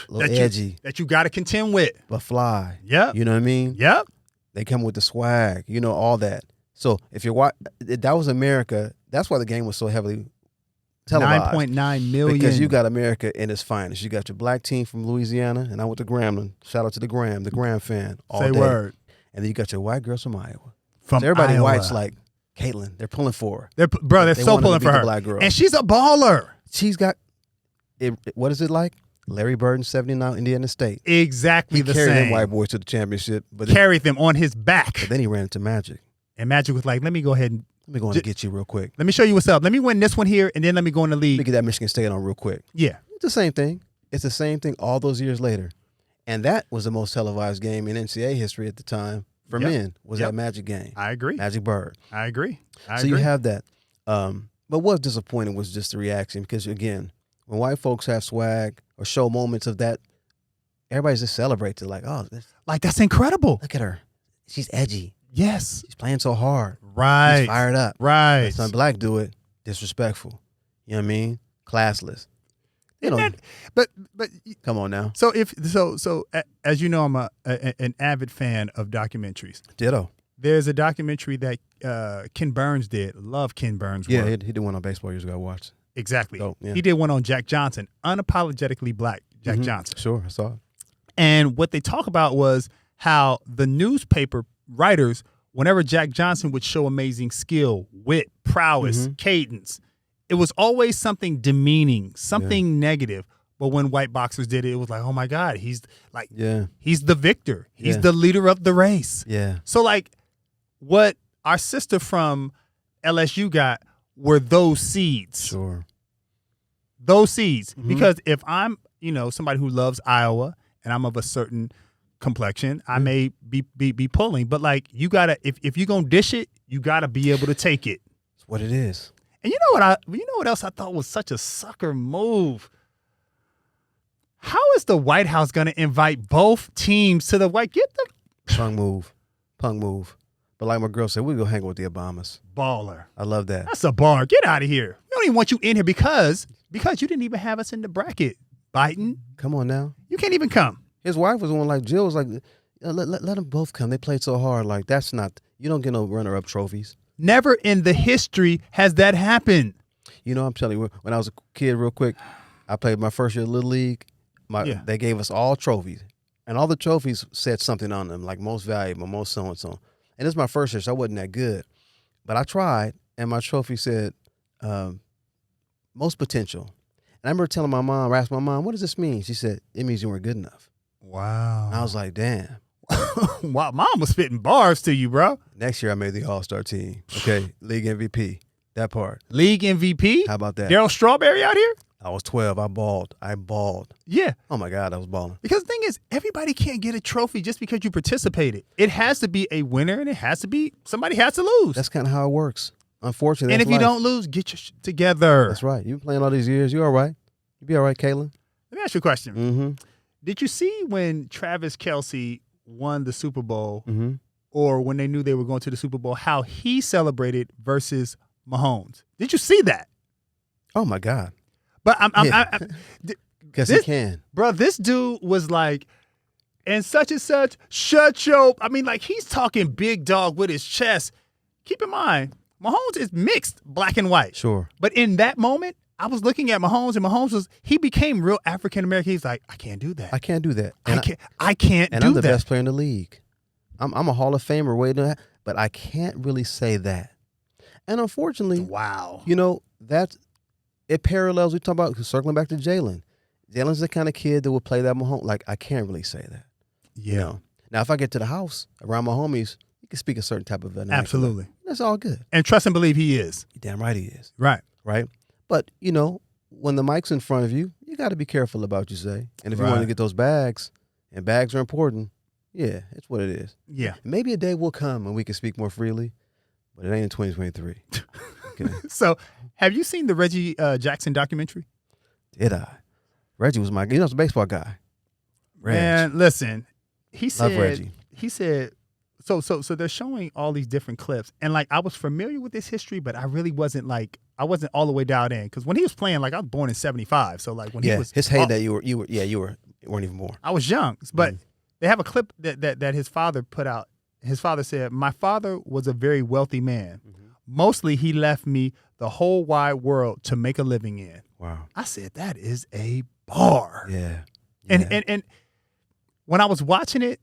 [SPEAKER 2] A little edgy.
[SPEAKER 1] That you got to contend with.
[SPEAKER 2] But fly.
[SPEAKER 1] Yep.
[SPEAKER 2] You know what I mean?
[SPEAKER 1] Yep.
[SPEAKER 2] They come with the swag, all that. So if that was America, that's why the game was so heavily televised.
[SPEAKER 1] 9.9 million.
[SPEAKER 2] Because you got America in its finest. You got your black team from Louisiana, and I went to Grambling. Shout out to the Gram fan. All
[SPEAKER 1] Say
[SPEAKER 2] day.
[SPEAKER 1] Word.
[SPEAKER 2] And then you got your white girls from Iowa.
[SPEAKER 1] So
[SPEAKER 2] everybody
[SPEAKER 1] Iowa.
[SPEAKER 2] white's like, Caitlin, they're pulling for her.
[SPEAKER 1] They're so pulling for her.
[SPEAKER 2] Black girl.
[SPEAKER 1] And she's a baller.
[SPEAKER 2] She's got, what is it like? Larry Bird in 79, Indiana State.
[SPEAKER 1] Exactly the same.
[SPEAKER 2] He carried them white boys to the championship.
[SPEAKER 1] Carried them on his back.
[SPEAKER 2] But then he ran into Magic.
[SPEAKER 1] And Magic was like, let me go ahead and
[SPEAKER 2] get you real quick.
[SPEAKER 1] Let me show you what's up. Let me win this one here, and then let me go in the league.
[SPEAKER 2] Let me get that Michigan State on real quick.
[SPEAKER 1] Yeah.
[SPEAKER 2] It's the same thing. It's the same thing all those years later. And that was the most televised game in NCAA history at the time for men, was that Magic game.
[SPEAKER 1] I agree.
[SPEAKER 2] Magic Bird.
[SPEAKER 1] I agree.
[SPEAKER 2] You have that. But what was disappointing was just the reaction because, again, when white folks have swag or show moments of that, everybody's just celebrates it like, oh.
[SPEAKER 1] That's incredible.
[SPEAKER 2] Look at her. She's edgy.
[SPEAKER 1] Yes.
[SPEAKER 2] She's playing so hard.
[SPEAKER 1] Right.
[SPEAKER 2] She's fired up.
[SPEAKER 1] Right.
[SPEAKER 2] When some black do it, disrespectful. You know what I mean? Classless.
[SPEAKER 1] But
[SPEAKER 2] come on now.
[SPEAKER 1] So as you know, I'm an avid fan of documentaries.
[SPEAKER 2] Ditto.
[SPEAKER 1] There's a documentary that Ken Burns did. Love Ken Burns' work.
[SPEAKER 2] Yeah, he did one on baseball years ago. I watched.
[SPEAKER 1] Exactly.
[SPEAKER 2] Dope, yeah.
[SPEAKER 1] He did one on Jack Johnson, unapologetically black Jack Johnson.
[SPEAKER 2] Sure, I saw it.
[SPEAKER 1] And what they talk about was how the newspaper writers, whenever Jack Johnson would show amazing skill, wit, prowess, cadence, it was always something demeaning, something negative. But when white boxers did it, it was like, oh my God, he's the victor. He's the leader of the race.
[SPEAKER 2] Yeah.
[SPEAKER 1] So what our sister from LSU got were those seeds.
[SPEAKER 2] Sure.
[SPEAKER 1] Those seeds. Because if I'm, somebody who loves Iowa and I'm of a certain complexion, I may be pulling. But you gotta, if you're gonna dish it, you gotta be able to take it.
[SPEAKER 2] That's what it is.
[SPEAKER 1] And you know what else I thought was such a sucker move? How is the White House gonna invite both teams to the
[SPEAKER 2] Punk move. But like my girl said, we go hang with the Obamas.
[SPEAKER 1] Baller.
[SPEAKER 2] I love that.
[SPEAKER 1] That's a bar. Get out of here. We don't even want you in here because you didn't even have us in the bracket. Biden.
[SPEAKER 2] Come on now.
[SPEAKER 1] You can't even come.
[SPEAKER 2] His wife was the one Jill was like, let them both come. They played so hard. That's not, you don't get no runner-up trophies.
[SPEAKER 1] Never in the history has that happened.
[SPEAKER 2] I'm telling you, when I was a kid, real quick, I played my first year of Little League. They gave us all trophies. And all the trophies said something on them, like most valuable, most so-and-so. And this is my first year, so I wasn't that good. But I tried, and my trophy said most potential. And I remember telling my mom, I asked my mom, what does this mean? She said, it means you weren't good enough.
[SPEAKER 1] Wow.
[SPEAKER 2] And I was like, damn.
[SPEAKER 1] Wow, mom was spitting bars to you, bro.
[SPEAKER 2] Next year, I made the All-Star team. Okay, league MVP. That part.
[SPEAKER 1] League MVP?
[SPEAKER 2] How about that?
[SPEAKER 1] Darryl Strawberry out here?
[SPEAKER 2] I was 12. I balled.
[SPEAKER 1] Yeah.
[SPEAKER 2] Oh, my God, I was balling.
[SPEAKER 1] Because the thing is, everybody can't get a trophy just because you participated. It has to be a winner, and it has to be somebody has to lose.
[SPEAKER 2] That's kind of how it works. Unfortunately,
[SPEAKER 1] and if you don't lose, get your shit together.
[SPEAKER 2] That's right. You've been playing all these years. You all right. You be all right, Caitlin.
[SPEAKER 1] Let me ask you a question.
[SPEAKER 2] Mm-hmm.
[SPEAKER 1] Did you see when Travis Kelce won the Super Bowl
[SPEAKER 2] or
[SPEAKER 1] when they knew they were going to the Super Bowl, how he celebrated versus Mahomes? Did you see that?
[SPEAKER 2] Oh, my God.
[SPEAKER 1] But
[SPEAKER 2] because he can.
[SPEAKER 1] Bro, this dude was like, and such, shut your, he's talking big dog with his chest. Keep in mind, Mahomes is mixed black and white.
[SPEAKER 2] Sure.
[SPEAKER 1] But in that moment, I was looking at Mahomes, and he became real African American. He's like, I can't do that.
[SPEAKER 2] I can't do that.
[SPEAKER 1] I can't do that.
[SPEAKER 2] And I'm the best player in the league. I'm a Hall of Famer waiting, but I can't really say that. And unfortunately,
[SPEAKER 1] wow,
[SPEAKER 2] it parallels. We talk about circling back to Jalen. Jalen's the kind of kid that will play that Mahomes. Like, I can't really say that.
[SPEAKER 1] Yeah.
[SPEAKER 2] You know? Now, if I get to the house around my homies, you can speak a certain type of vernacular.
[SPEAKER 1] Absolutely.
[SPEAKER 2] That's all good.
[SPEAKER 1] And trust and believe he is.
[SPEAKER 2] You're damn right he is.
[SPEAKER 1] Right.
[SPEAKER 2] Right. But, when the mic's in front of you, you got to be careful about what you say. And if you want to get those bags, and bags are important, yeah, it's what it is.
[SPEAKER 1] Yeah.
[SPEAKER 2] Maybe a day will come when we can speak more freely, but it ain't in 2023. Okay.
[SPEAKER 1] So, have you seen the Reggie Jackson documentary?
[SPEAKER 2] Did I? Reggie was the baseball guy. Reg.
[SPEAKER 1] Man, listen, he said,
[SPEAKER 2] Love Reggie.
[SPEAKER 1] He said, so they're showing all these different clips, and like I was familiar with this history, but I really wasn't all the way dialed in, because when he was playing, like I was born in '75, so like when he was
[SPEAKER 2] his heyday, you weren't even born.
[SPEAKER 1] I was young, but they have a clip that his father put out. His father said, "My father was a very wealthy man. Mm-hmm. Mostly, he left me the whole wide world to make a living in."
[SPEAKER 2] Wow.
[SPEAKER 1] I said, that is a bar.
[SPEAKER 2] Yeah.
[SPEAKER 1] And when I was watching it,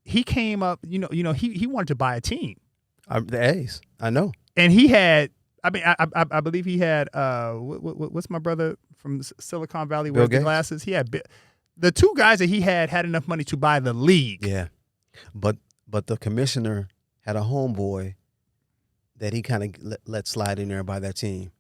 [SPEAKER 1] he came up, he wanted to buy a team.
[SPEAKER 2] The A's, I know.
[SPEAKER 1] And he had, I believe he had, what's my brother from Silicon Valley with the glasses? He had, the two guys that he had enough money to buy the league.
[SPEAKER 2] Yeah. But the commissioner had a homeboy that he kind of let slide in there and buy that team.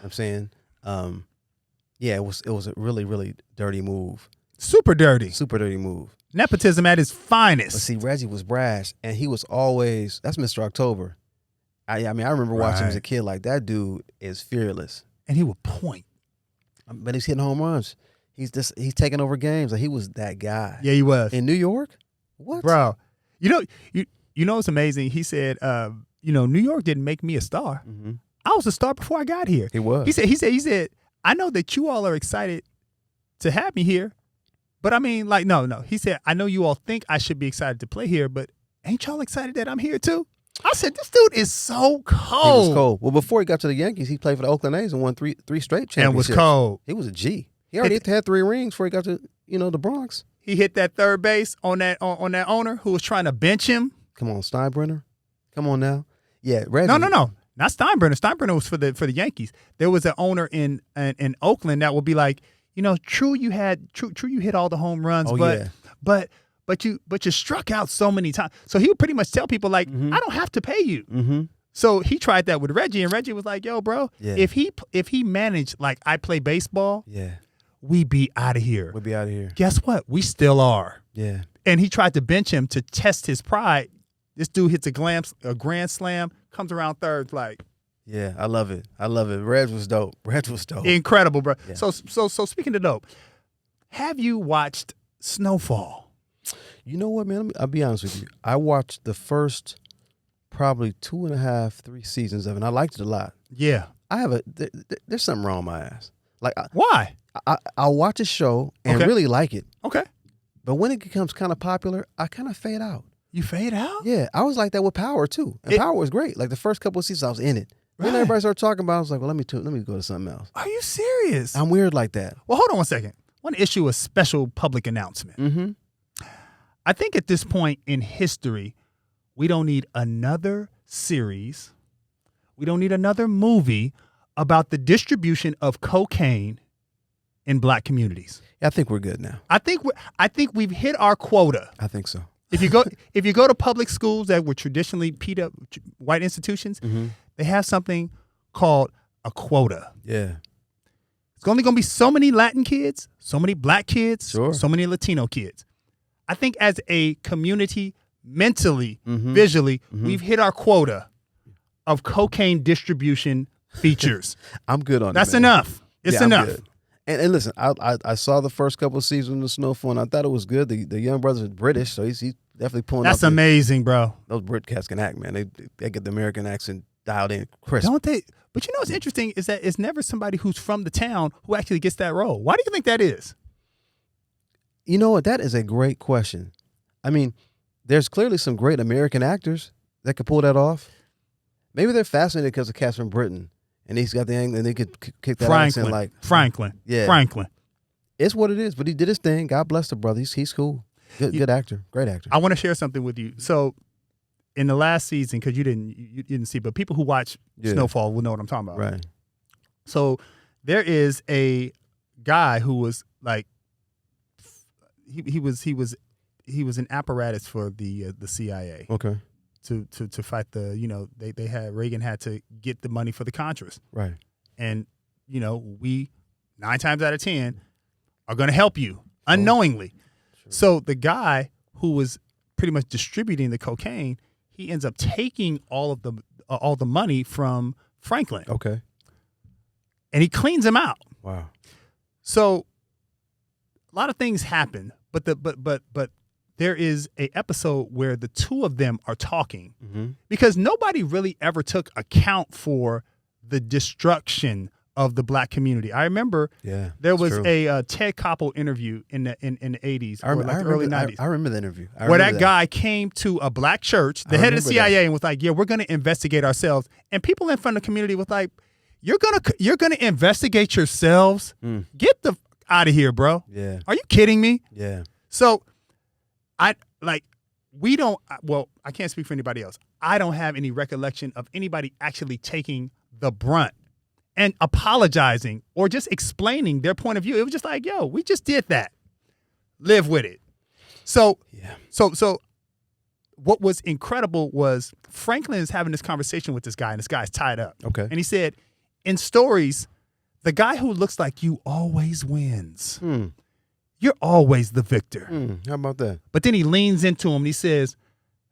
[SPEAKER 2] I'm saying, it was a really, really dirty move.
[SPEAKER 1] Super dirty
[SPEAKER 2] move.
[SPEAKER 1] Nepotism at its finest.
[SPEAKER 2] But see, Reggie was brash, and he was always, that's Mr. October. I remember watching him as a kid, like, that dude is fearless.
[SPEAKER 1] And he would point.
[SPEAKER 2] But he's hitting home runs. He's taking over games. Like, he was that guy.
[SPEAKER 1] Yeah, he was.
[SPEAKER 2] In New York? What?
[SPEAKER 1] Bro, it's amazing. He said, New York didn't make me a star.
[SPEAKER 2] Mm-hmm.
[SPEAKER 1] I was a star before I got here.
[SPEAKER 2] He was.
[SPEAKER 1] He said, I know that you all are excited to have me here, but I mean, like, no. He said, I know you all think I should be excited to play here, but ain't y'all excited that I'm here too? I said, this dude is so cold.
[SPEAKER 2] He was cold. Well, before he got to the Yankees, he played for the Oakland A's and won three straight championships.
[SPEAKER 1] And was cold.
[SPEAKER 2] He was a G. He already had 3 rings before he got to, the Bronx.
[SPEAKER 1] He hit that third base on that owner who was trying to bench him.
[SPEAKER 2] Come on, Steinbrenner. Come on now. Yeah, Reggie.
[SPEAKER 1] No. Not Steinbrenner. Steinbrenner was for the Yankees. There was an owner in Oakland that would be like, true you hit all the home runs, but you struck out so many times. So he would pretty much tell people like, I don't have to pay you.
[SPEAKER 2] Mm-hmm.
[SPEAKER 1] So he tried that with Reggie, and Reggie was like, yo, bro, if he managed like I play baseball, we'd be out of here.
[SPEAKER 2] We'd be out of here.
[SPEAKER 1] Guess what? We still are.
[SPEAKER 2] Yeah.
[SPEAKER 1] And he tried to bench him to test his pride. This dude hits a grand slam, comes around third, like.
[SPEAKER 2] Yeah, I love it. Reg was dope.
[SPEAKER 1] Incredible, bro.
[SPEAKER 2] Yeah.
[SPEAKER 1] So speaking of dope, have you watched Snowfall?
[SPEAKER 2] You know what, man? I'll be honest with you. I watched the first probably 2.5, 3 seasons of it, and I liked it a lot.
[SPEAKER 1] Yeah.
[SPEAKER 2] There's something wrong with my ass. Like,
[SPEAKER 1] why?
[SPEAKER 2] I'll watch a show and really like it.
[SPEAKER 1] Okay.
[SPEAKER 2] But when it becomes kind of popular, I kind of fade out.
[SPEAKER 1] You fade out?
[SPEAKER 2] Yeah, I was like that with Power too. And Power was great. Like the first couple of seasons, I was in it.
[SPEAKER 1] Right.
[SPEAKER 2] Then everybody started talking about it. I was like, well, let me go to something else.
[SPEAKER 1] Are you serious?
[SPEAKER 2] I'm weird like that.
[SPEAKER 1] Well, hold on one second. I want to issue a special public announcement.
[SPEAKER 2] Mm-hmm.
[SPEAKER 1] I think at this point in history, we don't need another series. We don't need another movie about the distribution of cocaine in black communities.
[SPEAKER 2] Yeah, I think we're good now.
[SPEAKER 1] I think we've hit our quota.
[SPEAKER 2] I think so.
[SPEAKER 1] If you go to public schools that were traditionally white institutions, they have something called a quota.
[SPEAKER 2] Yeah.
[SPEAKER 1] It's only going to be so many Latin kids, so many black kids,
[SPEAKER 2] sure,
[SPEAKER 1] so many Latino kids. I think as a community, mentally, visually, we've hit our quota of cocaine distribution features.
[SPEAKER 2] I'm good on
[SPEAKER 1] That's
[SPEAKER 2] it. That's
[SPEAKER 1] enough. It's enough.
[SPEAKER 2] Good. And listen, I saw the first couple of seasons of Snowfall, and I thought it was good. The young brother's British, so he's definitely pulling.
[SPEAKER 1] That's amazing, bro.
[SPEAKER 2] Those Brit cats can act, man. They get the American accent dialed in crisp.
[SPEAKER 1] Don't they? But what's interesting is that it's never somebody who's from the town who actually gets that role. Why do you think that is?
[SPEAKER 2] You know what? That is a great question. I mean, there's clearly some great American actors that could pull that off. Maybe they're fascinated because of cats from Britain, and he's got the angle, and they could kick that
[SPEAKER 1] Franklin.
[SPEAKER 2] accent like
[SPEAKER 1] Franklin.
[SPEAKER 2] Yeah.
[SPEAKER 1] Franklin.
[SPEAKER 2] It's what it is, but he did his thing. God bless the brother. He's cool. Good actor. Great actor.
[SPEAKER 1] I want to share something with you. So, in the last season, because you didn't see, but people who watch Snowfall will know what I'm talking about.
[SPEAKER 2] Right.
[SPEAKER 1] So, there is a guy who was like, he was an apparatus for the CIA.
[SPEAKER 2] Okay.
[SPEAKER 1] To fight the they had Reagan had to get the money for the Contras.
[SPEAKER 2] Right.
[SPEAKER 1] And we 9 times out of 10 are going to help you unknowingly. Sure. So the guy who was pretty much distributing the cocaine, he ends up taking all the money from Franklin.
[SPEAKER 2] Okay.
[SPEAKER 1] And he cleans him out.
[SPEAKER 2] Wow.
[SPEAKER 1] So a lot of things happen, but there is a episode where the two of them are talking because nobody really ever took account for the destruction of the black community. I remember there was a Ted Koppel interview in the 80s or the early 90s.
[SPEAKER 2] I remember the interview.
[SPEAKER 1] Where that guy came to a black church, the head of the CIA, and was like, "Yeah, we're going to investigate ourselves." And people in front of the community was like, "You're gonna investigate yourselves? Get the out of here, bro.
[SPEAKER 2] Yeah.
[SPEAKER 1] Are you kidding me?"
[SPEAKER 2] Yeah.
[SPEAKER 1] So I can't speak for anybody else. I don't have any recollection of anybody actually taking the brunt and apologizing or just explaining their point of view. It was just like, yo, we just did that. Live with it. So what was incredible was Franklin is having this conversation with this guy, and this guy's tied up.
[SPEAKER 2] Okay.
[SPEAKER 1] And he said, in stories, the guy who looks like you always wins. You're always the victor.
[SPEAKER 2] How about that?
[SPEAKER 1] But then he leans into him and he says,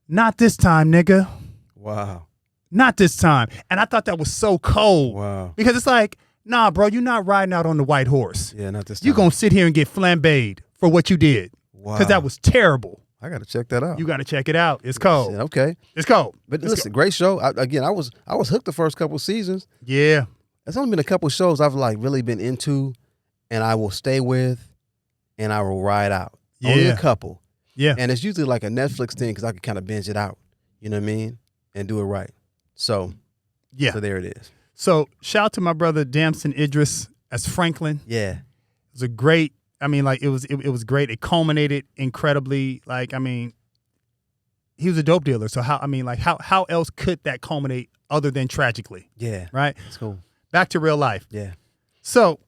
[SPEAKER 1] "Not this time, nigga.
[SPEAKER 2] Wow.
[SPEAKER 1] Not this time." And I thought that was so cold.
[SPEAKER 2] Wow.
[SPEAKER 1] Because it's like, nah, bro, you're not riding out on the white horse.
[SPEAKER 2] Yeah, not this time.
[SPEAKER 1] You're going to sit here and get flambéed for what you did.
[SPEAKER 2] Wow.
[SPEAKER 1] Because that was terrible.
[SPEAKER 2] I got to check that out.
[SPEAKER 1] You got to check it out. It's cold.
[SPEAKER 2] Okay.
[SPEAKER 1] It's cold.
[SPEAKER 2] But listen, great show. I was hooked the first couple seasons.
[SPEAKER 1] Yeah.
[SPEAKER 2] There's only been a couple shows I've like really been into, and I will stay with, and I will ride out.
[SPEAKER 1] Yeah.
[SPEAKER 2] Only a couple.
[SPEAKER 1] Yeah.
[SPEAKER 2] And it's usually like a Netflix thing because I can kind of binge it out. You know what I mean? And do it right. So,
[SPEAKER 1] yeah.
[SPEAKER 2] So there it is.
[SPEAKER 1] So shout out to my brother Damson Idris as Franklin.
[SPEAKER 2] Yeah.
[SPEAKER 1] It was a great, it was great. It culminated incredibly. He was a dope dealer. So how else could that culminate other than tragically?
[SPEAKER 2] Yeah.
[SPEAKER 1] Right?
[SPEAKER 2] That's cool.
[SPEAKER 1] Back to real life.
[SPEAKER 2] Yeah.
[SPEAKER 1] So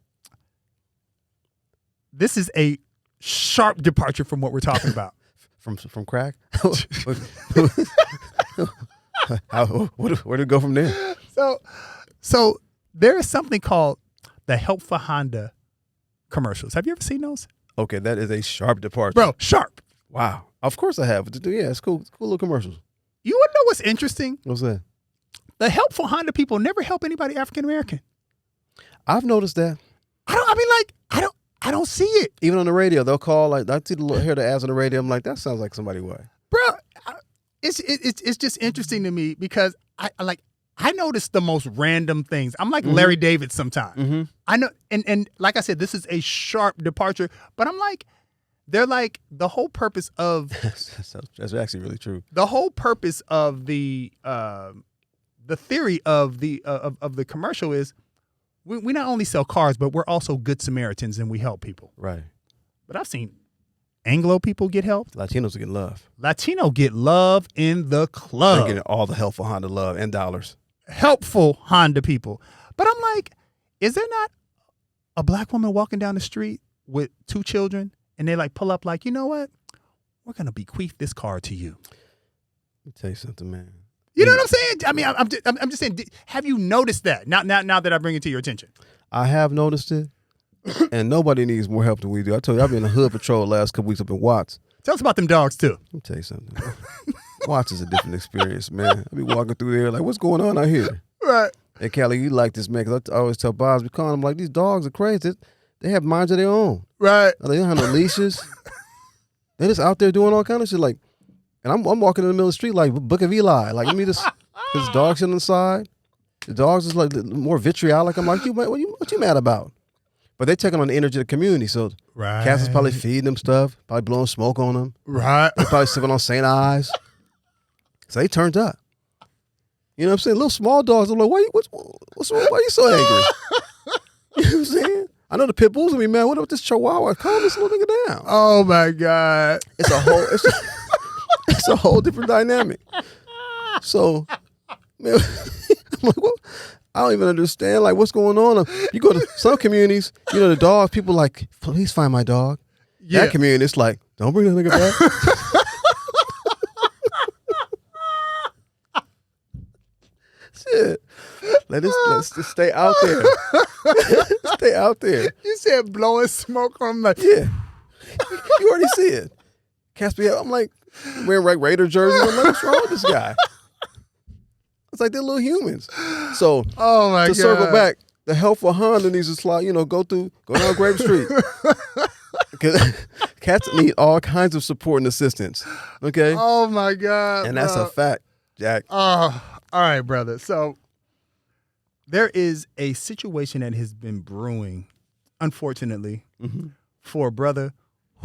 [SPEAKER 1] this is a sharp departure from what we're talking about.
[SPEAKER 2] From crack? Where did it go from there?
[SPEAKER 1] So there is something called the Help for Honda commercials. Have you ever seen those?
[SPEAKER 2] Okay, that is a sharp departure.
[SPEAKER 1] Bro, sharp.
[SPEAKER 2] Wow. Of course I have. Yeah, it's cool. It's cool little commercials.
[SPEAKER 1] You want to know what's interesting?
[SPEAKER 2] What's that?
[SPEAKER 1] The Help for Honda people never help anybody African American.
[SPEAKER 2] I've noticed that.
[SPEAKER 1] I don't see it.
[SPEAKER 2] Even on the radio, they'll call, like, I hear the ads on the radio. I'm like, that sounds like somebody white.
[SPEAKER 1] Bro, it's just interesting to me because I notice the most random things. I'm like Larry David sometimes. I know, and like I said, this is a sharp departure, but I'm like, they're like the whole purpose of
[SPEAKER 2] that's actually really true.
[SPEAKER 1] The whole purpose of the theory of the commercial is we not only sell cars, but we're also good Samaritans and we help people.
[SPEAKER 2] Right.
[SPEAKER 1] But I've seen Anglo people get helped.
[SPEAKER 2] Latinos get love.
[SPEAKER 1] Latino get love in the club.
[SPEAKER 2] They're getting all the helpful Honda love and dollars.
[SPEAKER 1] Helpful Honda people. But I'm like, is there not a black woman walking down the street with 2 children and they like pull up like, you know what? We're going to bequeath this car to you.
[SPEAKER 2] Let me tell you something, man.
[SPEAKER 1] You know what I'm saying? I mean, I'm just saying, have you noticed that? Now that I bring it to your attention.
[SPEAKER 2] I have noticed it, and nobody needs more help than we do. I told you, I've been in the hood patrol the last couple weeks up in Watts.
[SPEAKER 1] Tell us about them dogs, too.
[SPEAKER 2] Let me tell you something. Watts is a different experience, man. I be walking through there like, what's going on out here?
[SPEAKER 1] Right.
[SPEAKER 2] Hey, Callie, you like this, man, because I always tell Bobs, we call them like, these dogs are crazy. They have minds of their own.
[SPEAKER 1] Right.
[SPEAKER 2] They don't have no leashes. They're just out there doing all kind of shit. Like, and I'm walking in the middle of the street like Book of Eli. Like, let me just, because dog shit on the side. The dogs is like more vitriolic. I'm like, what you mad about? But they taking on the energy of the community. So
[SPEAKER 1] right.
[SPEAKER 2] Cass is probably feeding them stuff, probably blowing smoke on them.
[SPEAKER 1] Right.
[SPEAKER 2] They probably sipping on St. Ives. So they turned up. You know what I'm saying? Little small dogs. I'm like, why you so angry? You know what I'm saying? I know the pit bulls will be mad. What up with this chihuahua? Calm this little nigga down.
[SPEAKER 1] Oh my God.
[SPEAKER 2] It's a whole different dynamic. So, man, I'm like, what? I don't even understand, like, what's going on. You go to some communities, you know, the dogs, people like, please find my dog.
[SPEAKER 1] Yeah.
[SPEAKER 2] That community, it's like, don't bring that nigga back. Shit. Let's just stay out there. Stay out there.
[SPEAKER 1] You said blowing smoke on my.
[SPEAKER 2] Yeah. You already see it. Cats be, I'm like, wearing Raider jerseys. I'm like, what's wrong with this guy? It's like they're little humans. So,
[SPEAKER 1] Oh my God.
[SPEAKER 2] to circle back, the helpful Honda needs to slide, go down Grape Street. Because cats need all kinds of support and assistance. Okay?
[SPEAKER 1] Oh my God.
[SPEAKER 2] And that's a fact, Jack.
[SPEAKER 1] Oh, all right, brother. So there is a situation that has been brewing, unfortunately, for a brother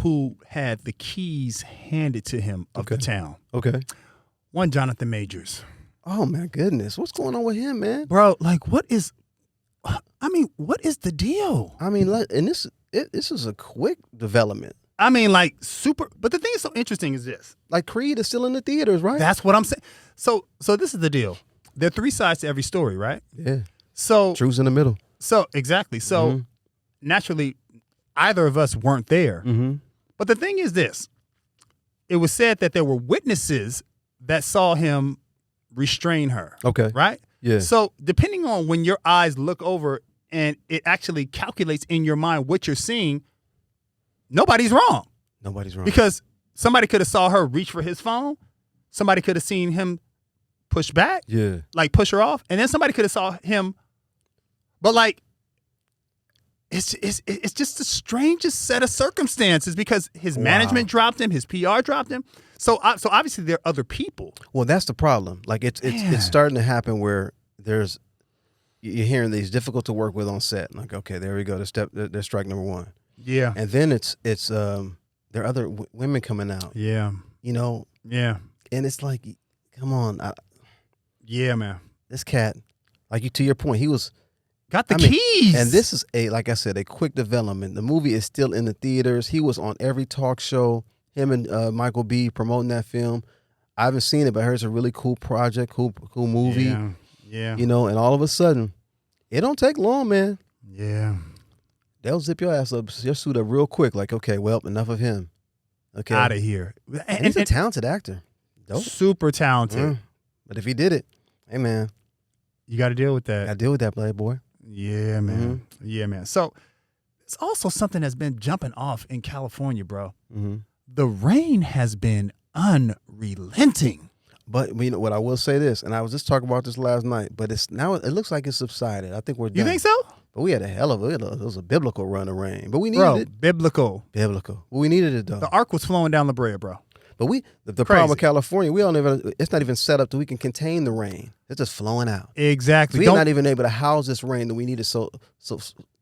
[SPEAKER 1] who had the keys handed to him of the town.
[SPEAKER 2] Okay.
[SPEAKER 1] One Jonathan Majors.
[SPEAKER 2] Oh my goodness. What's going on with him, man?
[SPEAKER 1] Bro, like what is the deal?
[SPEAKER 2] I mean, and this is a quick development.
[SPEAKER 1] I mean, like super, but the thing that's so interesting is this.
[SPEAKER 2] Like Creed is still in the theaters, right?
[SPEAKER 1] That's what I'm saying. So this is the deal. There are three sides to every story, right?
[SPEAKER 2] Yeah.
[SPEAKER 1] So
[SPEAKER 2] Truth's in the middle.
[SPEAKER 1] So exactly. So naturally, either of us weren't there. But the thing is this. It was said that there were witnesses that saw him restrain her.
[SPEAKER 2] Okay.
[SPEAKER 1] Right?
[SPEAKER 2] Yeah.
[SPEAKER 1] So depending on when your eyes look over and it actually calculates in your mind what you're seeing, nobody's wrong.
[SPEAKER 2] Nobody's wrong.
[SPEAKER 1] Because somebody could have saw her reach for his phone. Somebody could have seen him push back.
[SPEAKER 2] Yeah.
[SPEAKER 1] Like push her off. And then somebody could have saw him. But like, it's just the strangest set of circumstances because his management dropped him, his PR dropped him. So obviously there are other people.
[SPEAKER 2] Well, that's the problem. Like it's starting to happen where you're hearing these difficult to work with on set. Like, okay, there we go. There's strike number one.
[SPEAKER 1] Yeah.
[SPEAKER 2] And then it's there are other women coming out.
[SPEAKER 1] Yeah. Yeah.
[SPEAKER 2] And it's like, come on.
[SPEAKER 1] Yeah, man.
[SPEAKER 2] This cat, like to your point, he was
[SPEAKER 1] got the keys.
[SPEAKER 2] And this is like I said, a quick development. The movie is still in the theaters. He was on every talk show. Him and Michael B. promoting that film. I haven't seen it, but I heard it's a really cool project, cool movie.
[SPEAKER 1] Yeah.
[SPEAKER 2] And all of a sudden, it don't take long, man.
[SPEAKER 1] Yeah.
[SPEAKER 2] They'll zip your ass up, your suit up real quick. Like, okay, well, enough of him. Okay,
[SPEAKER 1] out of here.
[SPEAKER 2] And he's a talented actor. Dope.
[SPEAKER 1] Super talented.
[SPEAKER 2] But if he did it, hey man,
[SPEAKER 1] you got to deal with that.
[SPEAKER 2] Got to deal with that, boy.
[SPEAKER 1] Yeah, man. Yeah, man. So it's also something that's been jumping off in California, bro. The rain has been unrelenting.
[SPEAKER 2] But what I will say this, and I was just talking about this last night, but it looks like it's subsided. I think we're done.
[SPEAKER 1] You think so?
[SPEAKER 2] But we had it was a biblical run of rain. But we needed it.
[SPEAKER 1] Biblical.
[SPEAKER 2] But we needed it though.
[SPEAKER 1] The ark was flowing down La Brea, bro.
[SPEAKER 2] But the problem with California, it's not even set up that we can contain the rain. It's just flowing out.
[SPEAKER 1] Exactly.
[SPEAKER 2] We're not even able to house this rain that we needed so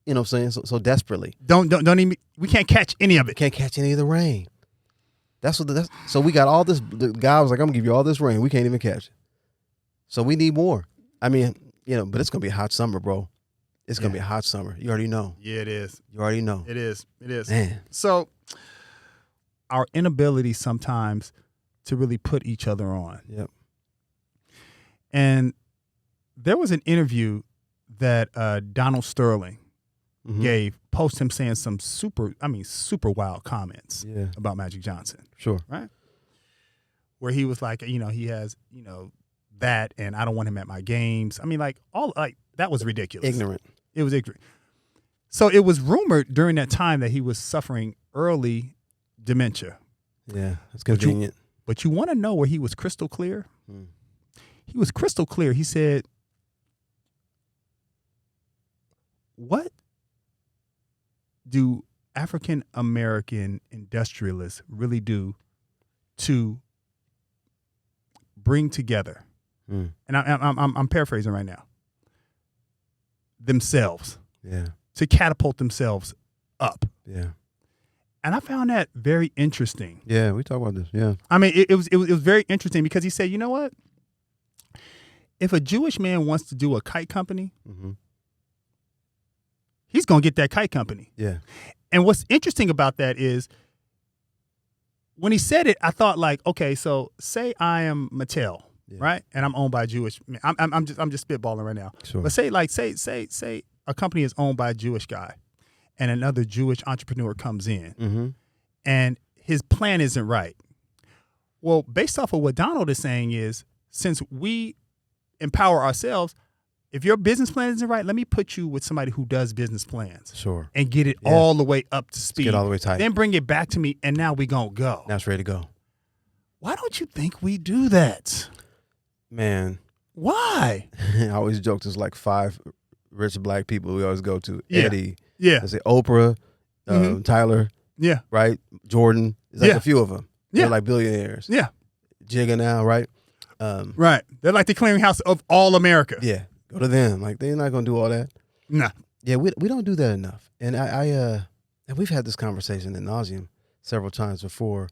[SPEAKER 2] you know what I'm saying, so desperately.
[SPEAKER 1] Don't even, we can't catch any of it.
[SPEAKER 2] Can't catch any of the rain. So we got all this. The guy was like, I'm gonna give you all this rain. We can't even catch it. So we need more. I mean, but it's gonna be a hot summer, bro. It's gonna be a hot summer. You already know.
[SPEAKER 1] Yeah, it is.
[SPEAKER 2] You already know.
[SPEAKER 1] It is.
[SPEAKER 2] Man.
[SPEAKER 1] So our inability sometimes to really put each other on.
[SPEAKER 2] Yep.
[SPEAKER 1] And there was an interview that Donald Sterling gave, post him saying some super wild comments about Magic Johnson.
[SPEAKER 2] Sure.
[SPEAKER 1] Right? Where he was like, he has, that, and I don't want him at my games. I mean, that was ridiculous.
[SPEAKER 2] Ignorant.
[SPEAKER 1] It was ignorant. So it was rumored during that time that he was suffering early dementia.
[SPEAKER 2] Yeah, that's convenient.
[SPEAKER 1] But you want to know where he was crystal clear? He was crystal clear. He said, what do African American industrialists really do to bring together? And I'm paraphrasing right now. Themselves.
[SPEAKER 2] Yeah.
[SPEAKER 1] To catapult themselves up.
[SPEAKER 2] Yeah.
[SPEAKER 1] And I found that very interesting.
[SPEAKER 2] Yeah, we talk about this. Yeah.
[SPEAKER 1] I mean, it was very interesting because he said, you know what? if a Jewish man wants to do a kite company,
[SPEAKER 2] Mm-hmm.
[SPEAKER 1] he's going to get that kite company.
[SPEAKER 2] Yeah.
[SPEAKER 1] And what's interesting about that is when he said it, I thought like, okay, so say I am Mattel, right? And I'm owned by a Jewish man. I'm just spitballing right now.
[SPEAKER 2] Sure.
[SPEAKER 1] But say a company is owned by a Jewish guy and another Jewish entrepreneur comes in
[SPEAKER 2] Mm-hmm.
[SPEAKER 1] and his plan isn't right. Well, based off of what Donald is saying is, since we empower ourselves, if your business plan isn't right, let me put you with somebody who does business plans.
[SPEAKER 2] Sure.
[SPEAKER 1] And get it all the way up to speed.
[SPEAKER 2] Get all the way tight.
[SPEAKER 1] Then bring it back to me, and now we gonna go.
[SPEAKER 2] Now it's ready to go.
[SPEAKER 1] Why don't you think we do that?
[SPEAKER 2] Man,
[SPEAKER 1] Why?
[SPEAKER 2] I always joke there's like 5 rich black people we always go to.
[SPEAKER 1] Yeah.
[SPEAKER 2] Eddie.
[SPEAKER 1] Yeah.
[SPEAKER 2] I say Oprah, Tyler,
[SPEAKER 1] Yeah.
[SPEAKER 2] right? Jordan. There's like
[SPEAKER 1] Yeah.
[SPEAKER 2] a few of them.
[SPEAKER 1] Yeah.
[SPEAKER 2] They're like billionaires.
[SPEAKER 1] Yeah.
[SPEAKER 2] Jigga now, right?
[SPEAKER 1] Right. They're like the clearinghouse of all America.
[SPEAKER 2] Yeah. Go to them. Like they're not gonna do all that.
[SPEAKER 1] Nah.
[SPEAKER 2] Yeah, we don't do that enough. And and we've had this conversation ad nauseum several times before.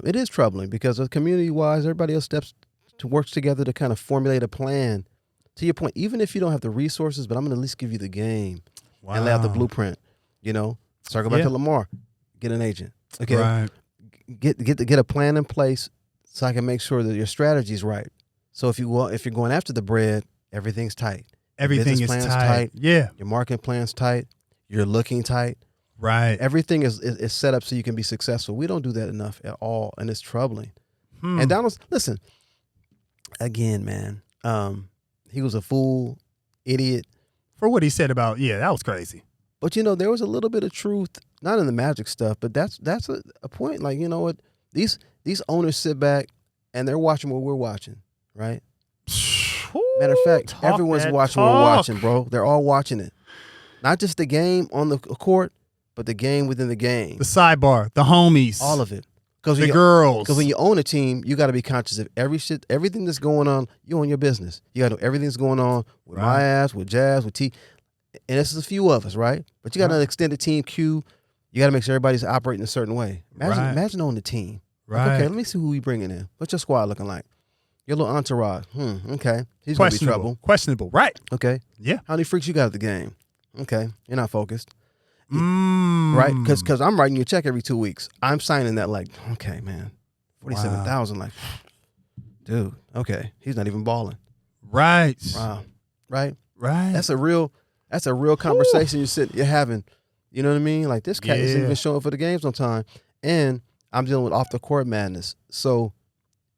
[SPEAKER 2] It is troubling because community wise, everybody else works together to kind of formulate a plan. To your point, even if you don't have the resources, but I'm gonna at least give you the game and lay out the blueprint. You know, circle back to Lamar, get an agent. Okay.
[SPEAKER 1] Right.
[SPEAKER 2] Get a plan in place so I can make sure that your strategy is right. So if you're going after the bread, everything's tight.
[SPEAKER 1] Everything is tight. Yeah.
[SPEAKER 2] Your marketing plan's tight. You're looking tight.
[SPEAKER 1] Right.
[SPEAKER 2] Everything is set up so you can be successful. We don't do that enough at all, and it's troubling. And Donald's, listen, again, man, he was a fool, idiot.
[SPEAKER 1] For what he said about, that was crazy.
[SPEAKER 2] But, you know, there was a little bit of truth, not in the magic stuff, but that's a point. Like, you know what? These owners sit back, and they're watching what we're watching, right? Matter of fact, everyone's watching what we're watching, bro. They're all watching it. Not just the game on the court, but the game within the game.
[SPEAKER 1] The sidebar, the homies.
[SPEAKER 2] All of it.
[SPEAKER 1] The girls.
[SPEAKER 2] Because when you own a team, you got to be conscious of everything that's going on. You own your business. You got to know everything that's going on with my ass, with Jazz, with T. And this is a few of us, right? But you got an extended team Q. You got to make sure everybody's operating a certain way. Imagine owning the team.
[SPEAKER 1] Right.
[SPEAKER 2] Like, okay, let me see who we bringing in. What's your squad looking like? Your little entourage. Okay. He's going to be trouble.
[SPEAKER 1] Questionable. Right.
[SPEAKER 2] Okay.
[SPEAKER 1] Yeah.
[SPEAKER 2] How many freaks you got at the game? Okay. You're not focused. Right? Because I'm writing you a check every 2 weeks. I'm signing that like, okay, man. 47,000. Like, dude, okay. He's not even balling.
[SPEAKER 1] Right.
[SPEAKER 2] Wow. Right?
[SPEAKER 1] Right.
[SPEAKER 2] That's a real conversation you're having. You know what I mean? Like, this cat isn't even showing up for the games on time. And I'm dealing with off the court madness. So,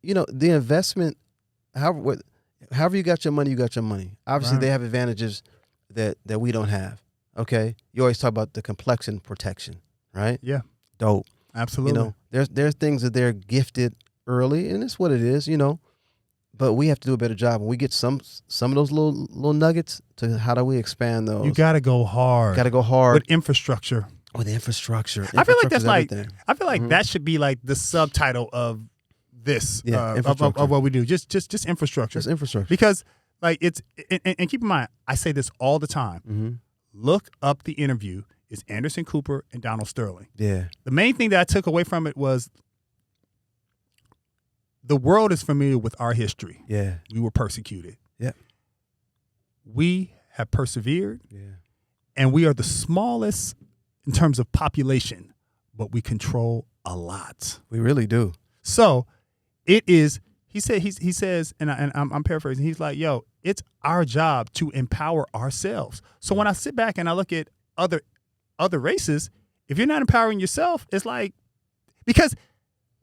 [SPEAKER 2] you know, the investment, however you got your money, you got your money. Obviously, they have advantages that we don't have. Okay? You always talk about the complexion protection, right?
[SPEAKER 1] Yeah.
[SPEAKER 2] Dope.
[SPEAKER 1] Absolutely.
[SPEAKER 2] You know, there's things that they're gifted early, and it's what it is, you know. But we have to do a better job. When we get some of those little nuggets, to how do we expand those?
[SPEAKER 1] You got to go hard.
[SPEAKER 2] Got to go hard.
[SPEAKER 1] With infrastructure.
[SPEAKER 2] With infrastructure.
[SPEAKER 1] I feel like that's
[SPEAKER 2] everything.
[SPEAKER 1] I feel like that should be like the subtitle of this,
[SPEAKER 2] infrastructure.
[SPEAKER 1] of what we do. Just infrastructure.
[SPEAKER 2] Just infrastructure. Because
[SPEAKER 1] like it's, and keep in mind, I say this all the time. Look up the interview. It's Anderson Cooper and Donald Sterling.
[SPEAKER 2] Yeah.
[SPEAKER 1] The main thing that I took away from it was the world is familiar with our history.
[SPEAKER 2] Yeah.
[SPEAKER 1] We were persecuted.
[SPEAKER 2] Yeah.
[SPEAKER 1] We have persevered.
[SPEAKER 2] Yeah.
[SPEAKER 1] And we are the smallest in terms of population, but we control a lot.
[SPEAKER 2] We really do.
[SPEAKER 1] So it is, he says, and I'm paraphrasing, he's like, yo, it's our job to empower ourselves. So when I sit back and I look at other races, if you're not empowering yourself, it's like, because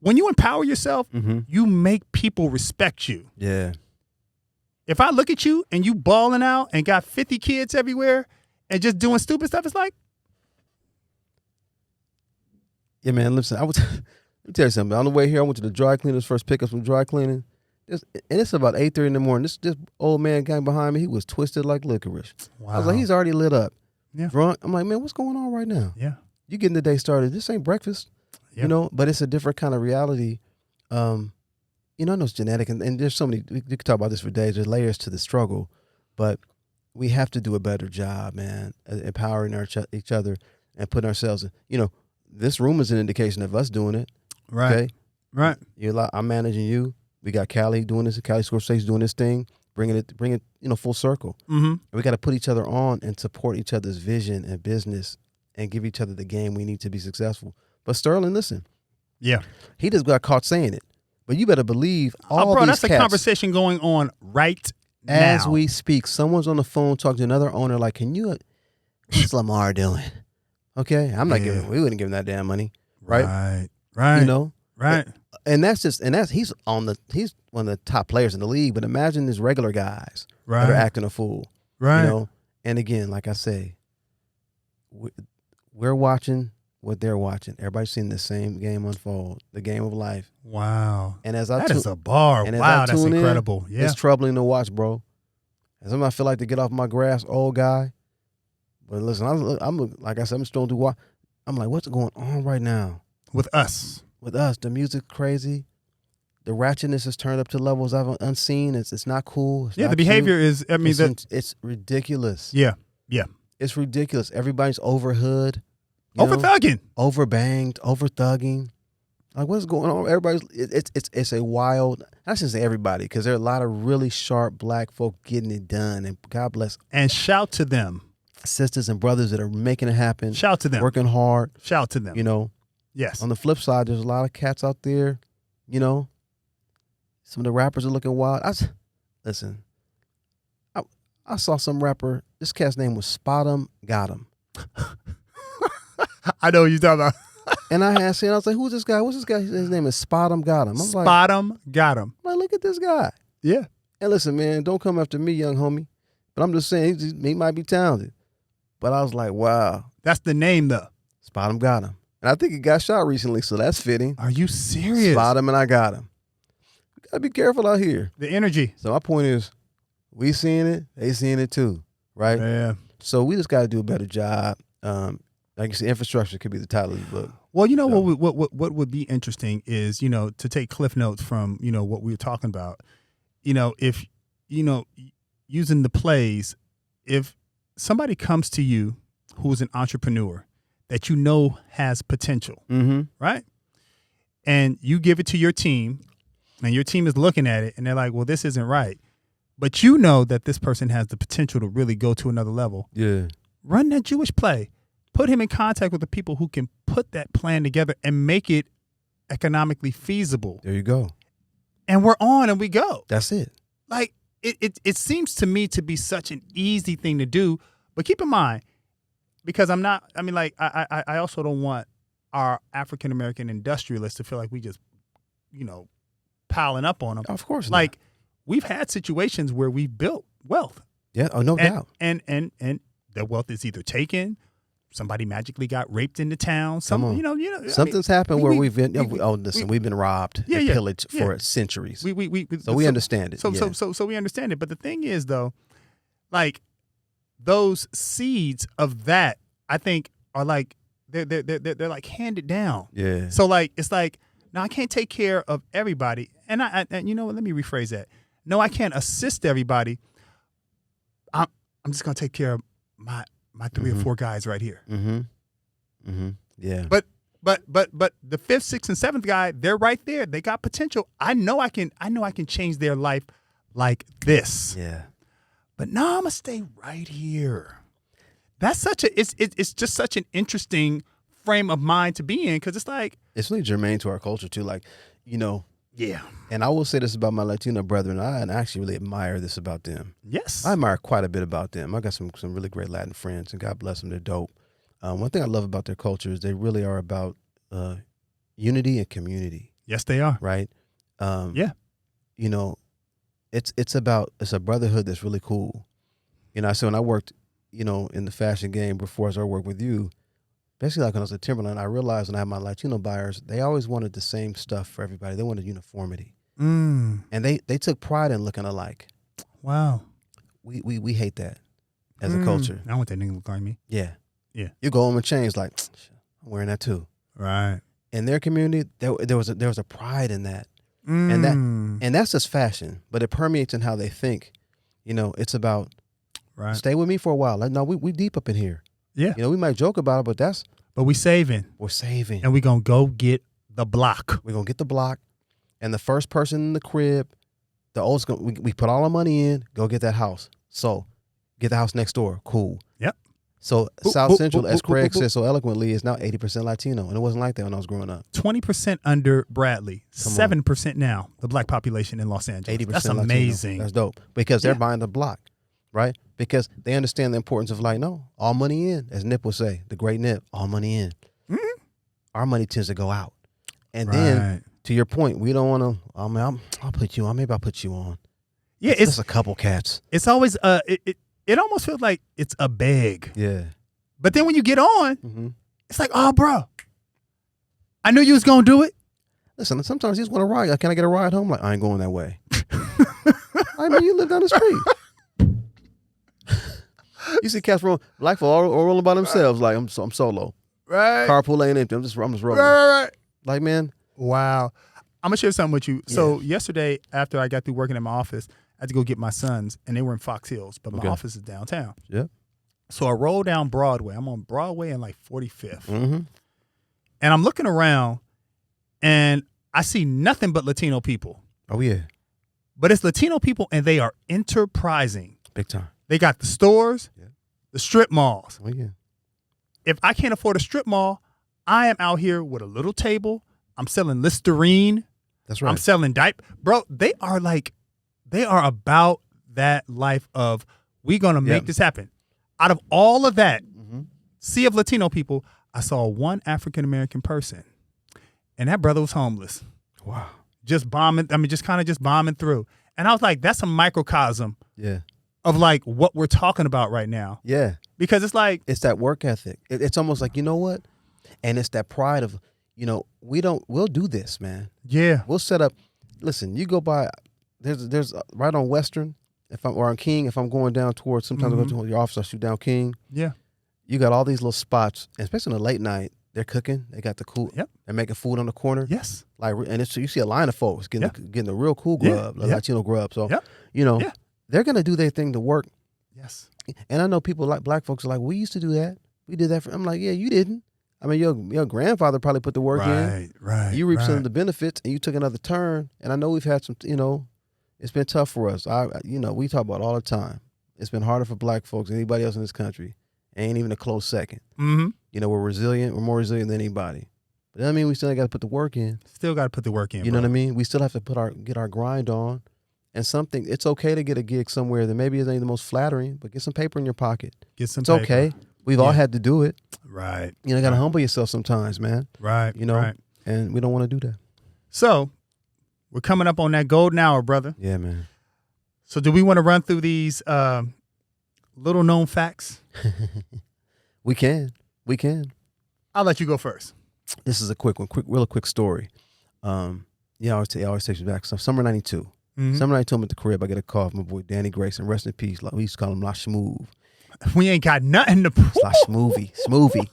[SPEAKER 1] when you empower yourself, you make people respect you.
[SPEAKER 2] Yeah.
[SPEAKER 1] If I look at you and you balling out and got 50 kids everywhere and just doing stupid stuff, it's like,
[SPEAKER 2] yeah, man, listen, let me tell you something. On the way here, I went to the dry cleaners first, pick up some dry cleaning. And it's about 8:30 in the morning. This old man came behind me. He was twisted like licorice. Wow. I was like, he's already lit up.
[SPEAKER 1] Yeah.
[SPEAKER 2] Drunk. I'm like, man, what's going on right now?
[SPEAKER 1] Yeah.
[SPEAKER 2] You getting the day started. This ain't breakfast. Yeah. You know, but it's a different kind of reality. You know, I know it's genetic, and there's so many, we could talk about this for days. There's layers to the struggle, but we have to do a better job, man, empowering each other and putting ourselves in, you know, this room is an indication of us doing it.
[SPEAKER 1] Right.
[SPEAKER 2] Okay?
[SPEAKER 1] Right.
[SPEAKER 2] I'm managing you. We got Callie doing this. Callie Scorsese doing this thing. bring it full circle.
[SPEAKER 1] Mm-hmm.
[SPEAKER 2] We got to put each other on and support each other's vision and business and give each other the game we need to be successful. But Sterling, listen.
[SPEAKER 1] Yeah.
[SPEAKER 2] He just got caught saying it. But you better believe all
[SPEAKER 1] bro,
[SPEAKER 2] these
[SPEAKER 1] that's a conversation going on right now.
[SPEAKER 2] As we speak, someone's on the phone talking to another owner like, can you, what's Lamar doing? Okay, we wouldn't give him that damn money. Right.
[SPEAKER 1] Right.
[SPEAKER 2] You know?
[SPEAKER 1] Right.
[SPEAKER 2] And he's one of the top players in the league, but imagine these regular guys that are acting a fool.
[SPEAKER 1] Right.
[SPEAKER 2] You know? And again, like I say, we're watching what they're watching. Everybody's seeing the same game unfold, the game of life.
[SPEAKER 1] Wow.
[SPEAKER 2] And as
[SPEAKER 1] that is a bar. Wow, that's incredible. Yeah.
[SPEAKER 2] It's troubling to watch, bro. And sometimes I feel like to get off my grass, old guy. But listen, I'm like I said, I'm strolling through. I'm like, what's going on right now
[SPEAKER 1] with us?
[SPEAKER 2] With us, the music crazy. The ratchetness is turned up to levels I've unseen. It's not cool. It's
[SPEAKER 1] the
[SPEAKER 2] not
[SPEAKER 1] behavior
[SPEAKER 2] cute.
[SPEAKER 1] is. I mean,
[SPEAKER 2] it's ridiculous.
[SPEAKER 1] Yeah.
[SPEAKER 2] It's ridiculous. Everybody's overhood.
[SPEAKER 1] Over thugging.
[SPEAKER 2] Over banged, over thugging. Like, what's going on? Everybody's it's a wild. I shouldn't say everybody, because there are a lot of really sharp black folk getting it done, and God bless.
[SPEAKER 1] And shout to them,
[SPEAKER 2] sisters and brothers that are making it happen.
[SPEAKER 1] Shout to them,
[SPEAKER 2] working hard.
[SPEAKER 1] Shout to them.
[SPEAKER 2] You know.
[SPEAKER 1] Yes.
[SPEAKER 2] On the flip side, there's a lot of cats out there. You know. Some of the rappers are looking wild. Listen. I saw some rapper. This cat's name was Spot 'em, Got 'em.
[SPEAKER 1] I know what you're talking about.
[SPEAKER 2] And I had seen, I was like, who's this guy? What's this guy? His name is Spot 'em, Got 'em. I'm like,
[SPEAKER 1] Spot 'em, Got 'em.
[SPEAKER 2] I'm like, look at this guy.
[SPEAKER 1] Yeah.
[SPEAKER 2] And listen, man, don't come after me, young homie. But I'm just saying, he might be talented. But I was like, wow.
[SPEAKER 1] That's the name, though.
[SPEAKER 2] Spot 'em, Got 'em. And I think he got shot recently, so that's fitting.
[SPEAKER 1] Are you serious?
[SPEAKER 2] Spot him and I got him. We got to be careful out here.
[SPEAKER 1] The energy.
[SPEAKER 2] So my point is, we seeing it, they seeing it too, right?
[SPEAKER 1] Yeah.
[SPEAKER 2] So we just got to do a better job. Like you said, infrastructure could be the title of the book.
[SPEAKER 1] Well, you know, what would be interesting is, you know, to take cliff notes from, you know, what we were talking about. You know, if, you know, using the plays, if somebody comes to you who's an entrepreneur that you know has potential, right? And you give it to your team, and your team is looking at it, and they're like, well, this isn't right. But you know that this person has the potential to really go to another level.
[SPEAKER 2] Yeah.
[SPEAKER 1] Run that Jewish play. Put him in contact with the people who can put that plan together and make it economically feasible.
[SPEAKER 2] There you go.
[SPEAKER 1] And we're on and we go.
[SPEAKER 2] That's it.
[SPEAKER 1] Like, it seems to me to be such an easy thing to do. But keep in mind, because I also don't want our African-American industrialists to feel like we just, you know, piling up on them.
[SPEAKER 2] Of course not.
[SPEAKER 1] Like, we've had situations where we've built wealth.
[SPEAKER 2] Yeah, no doubt.
[SPEAKER 1] And the wealth is either taken, somebody magically got raped into town. Something's
[SPEAKER 2] happened where we've been robbed and pillaged for centuries. We understand it.
[SPEAKER 1] So we understand it. But the thing is, though, like, those seeds of that, I think, are like they're like handed down.
[SPEAKER 2] Yeah.
[SPEAKER 1] So like it's like, now I can't take care of everybody, and and you know what? Let me rephrase that. No, I can't assist everybody. I'm just gonna take care of my 3 or 4 guys right here. Yeah. But the 5th, 6th, and 7th guy, they're right there. They got potential. I know I can change their life like this.
[SPEAKER 2] Yeah.
[SPEAKER 1] But no, I'm gonna stay right here. That's it's just such an interesting frame of mind to be in, because it's like,
[SPEAKER 2] it's really germane to our culture too. Like, you know.
[SPEAKER 1] Yeah.
[SPEAKER 2] And I will say this about my Latino brethren. I actually really admire this about them.
[SPEAKER 1] Yes.
[SPEAKER 2] I admire quite a bit about them. I got some really great Latin friends, and God bless them. They're dope. One thing I love about their culture is they really are about unity and community.
[SPEAKER 1] Yes, they are.
[SPEAKER 2] Right?
[SPEAKER 1] Yeah.
[SPEAKER 2] You know, it's a brotherhood that's really cool. You know, so when I worked, you know, in the fashion game before I started working with you, basically like when I was at Timberland, I realized when I had my Latino buyers, they always wanted the same stuff for everybody. They wanted uniformity. And they took pride in looking alike.
[SPEAKER 1] Wow.
[SPEAKER 2] We hate that as a culture.
[SPEAKER 1] I want that nigga look like me.
[SPEAKER 2] Yeah.
[SPEAKER 1] Yeah.
[SPEAKER 2] You go home and change like, I'm wearing that too.
[SPEAKER 1] Right.
[SPEAKER 2] In their community, there was a pride in that. And that's just fashion, but it permeates in how they think. You know, it's about stay with me for a while. Like, no, we deep up in here.
[SPEAKER 1] Yeah.
[SPEAKER 2] You know, we might joke about it, but
[SPEAKER 1] we saving.
[SPEAKER 2] We're saving.
[SPEAKER 1] And we're going to go get the block.
[SPEAKER 2] We're going to get the block. And the first person in the crib, the old school, we put all our money in, go get that house. So get the house next door. Cool.
[SPEAKER 1] Yep.
[SPEAKER 2] So South Central, as Craig said so eloquently, is now 80% Latino. And it wasn't like that when I was growing up.
[SPEAKER 1] 20% under Bradley, 7% now, the black population in Los Angeles.
[SPEAKER 2] 80%
[SPEAKER 1] That's
[SPEAKER 2] Latino.
[SPEAKER 1] amazing.
[SPEAKER 2] That's dope. Because they're buying the block, right? Because they understand the importance of like, no, all money in, as Nip would say, the great Nip, all money in. Mm-hmm. Our money tends to go out. And then, to your point, we don't want to, I'll put you on. Maybe I'll put you on. Yeah, it's just a couple cats.
[SPEAKER 1] It's always, it almost feels like it's a beg.
[SPEAKER 2] Yeah.
[SPEAKER 1] But then when you get on, it's like, oh, bro, I knew you was going to do it.
[SPEAKER 2] Listen, sometimes you just want to ride. Can I get a ride home? Like, I ain't going that way. I mean, you live down the street. You see cats from black folk all rolling by themselves. Like, I'm solo.
[SPEAKER 1] Right.
[SPEAKER 2] Carpool ain't empty. I'm just rolling.
[SPEAKER 1] Right.
[SPEAKER 2] Like, man.
[SPEAKER 1] Wow. I'm going to share something with you. So yesterday, after I got through working in my office, I had to go get my sons, and they were in Fox Hills, but my office is downtown.
[SPEAKER 2] Yeah.
[SPEAKER 1] So I roll down Broadway. I'm on Broadway and like 45th. Mm-hmm. And I'm looking around, and I see nothing but Latino people.
[SPEAKER 2] Oh, yeah.
[SPEAKER 1] But it's Latino people, and they are enterprising.
[SPEAKER 2] Big time.
[SPEAKER 1] They got the stores, the strip malls.
[SPEAKER 2] Oh, yeah.
[SPEAKER 1] If I can't afford a strip mall, I am out here with a little table. I'm selling Listerine.
[SPEAKER 2] That's right.
[SPEAKER 1] I'm selling diaper. Bro, they are about that life of, we going to make this happen. Out of all of that sea of Latino people, I saw one African-American person, and that brother was homeless.
[SPEAKER 2] Wow.
[SPEAKER 1] Just bombing through. And I was like, that's a microcosm of like what we're talking about right now.
[SPEAKER 2] Yeah.
[SPEAKER 1] Because it's like,
[SPEAKER 2] it's that work ethic. It's almost like, you know what? And it's that pride of, we'll do this, man.
[SPEAKER 1] Yeah.
[SPEAKER 2] We'll set up, listen, you go by, there's right on Western, or on King, if I'm going down towards, sometimes I go to your office, I shoot down King. Yeah. You got all these little spots, especially in the late night, they're cooking. They got the cool, they're making food on the corner.
[SPEAKER 1] Yes.
[SPEAKER 2] Like, and you see a line of folks getting the real cool grub, the Latino grub. So, they're going to do their thing to work.
[SPEAKER 1] Yes.
[SPEAKER 2] And I know people like black folks are like, we used to do that. We did that. I'm like, yeah, you didn't. I mean, your grandfather probably put the work in.
[SPEAKER 1] Right.
[SPEAKER 2] You reaped some of the benefits, and you took another turn. And I know we've had some, it's been tough for us. We talk about it all the time. It's been harder for black folks than anybody else in this country. Ain't even a close second. Mm-hmm. We're resilient. We're more resilient than anybody. But that means we still got to put the work in.
[SPEAKER 1] Still got to put the work in.
[SPEAKER 2] You know what I mean? We still have to get our grind on. And it's okay to get a gig somewhere that maybe isn't the most flattering, but get some paper in your pocket. It's okay. We've all had to do it.
[SPEAKER 1] Right.
[SPEAKER 2] You got to humble yourself sometimes, man.
[SPEAKER 1] Right.
[SPEAKER 2] And we don't want to do that.
[SPEAKER 1] So, we're coming up on that golden hour, brother.
[SPEAKER 2] Yeah, man.
[SPEAKER 1] So, do we want to run through these little known facts?
[SPEAKER 2] We can.
[SPEAKER 1] I'll let you go first.
[SPEAKER 2] This is a quick one, real quick story. I always take you back. So, summer '92. Summer '92, I'm at the crib. I get a call from my boy Danny Grayson. Rest in peace. Like, we used to call him La Schmoove.
[SPEAKER 1] We ain't got nothing to prove.
[SPEAKER 2] It's La Schmoovie.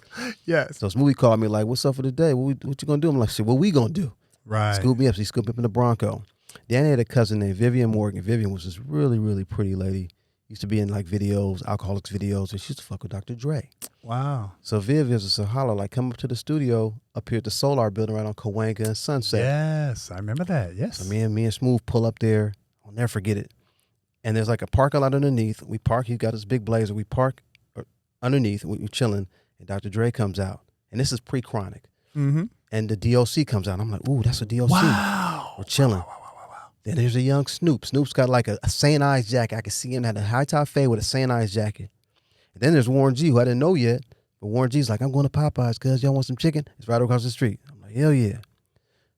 [SPEAKER 1] Yes.
[SPEAKER 2] So Smoothie called me like, what's up for the day? What you gonna do? I'm like, shit, what we gonna do?
[SPEAKER 1] Right.
[SPEAKER 2] Scoop me up. So he scooped me up in the Bronco. Danny had a cousin named Vivian Morgan. Vivian was this really, really pretty lady. Used to be in like videos, alcoholics videos, and she used to fuck with Dr. Dre.
[SPEAKER 1] Wow.
[SPEAKER 2] So Viv is a holler, like, come up to the studio up here at the Solar building right on Cahuenga and Sunset.
[SPEAKER 1] Yes, I remember that. Yes.
[SPEAKER 2] So me and Smooth pull up there. I'll never forget it. And there's like a parking lot underneath. We park. He got his big Blazer. We park underneath. We're chilling, and Dr. Dre comes out. And this is pre-Chronic. Mm-hmm. And the DOC comes out. I'm like, ooh, that's a DOC.
[SPEAKER 1] Wow.
[SPEAKER 2] We're chilling.
[SPEAKER 1] Wow.
[SPEAKER 2] Then there's a young Snoop. Snoop's got like a St. Ives jacket. I could see him had a high top fade with a St. Ives jacket. And then there's Warren G, who I didn't know yet. But Warren G's like, I'm going to Popeyes, cuz y'all want some chicken? It's right across the street. I'm like, hell yeah.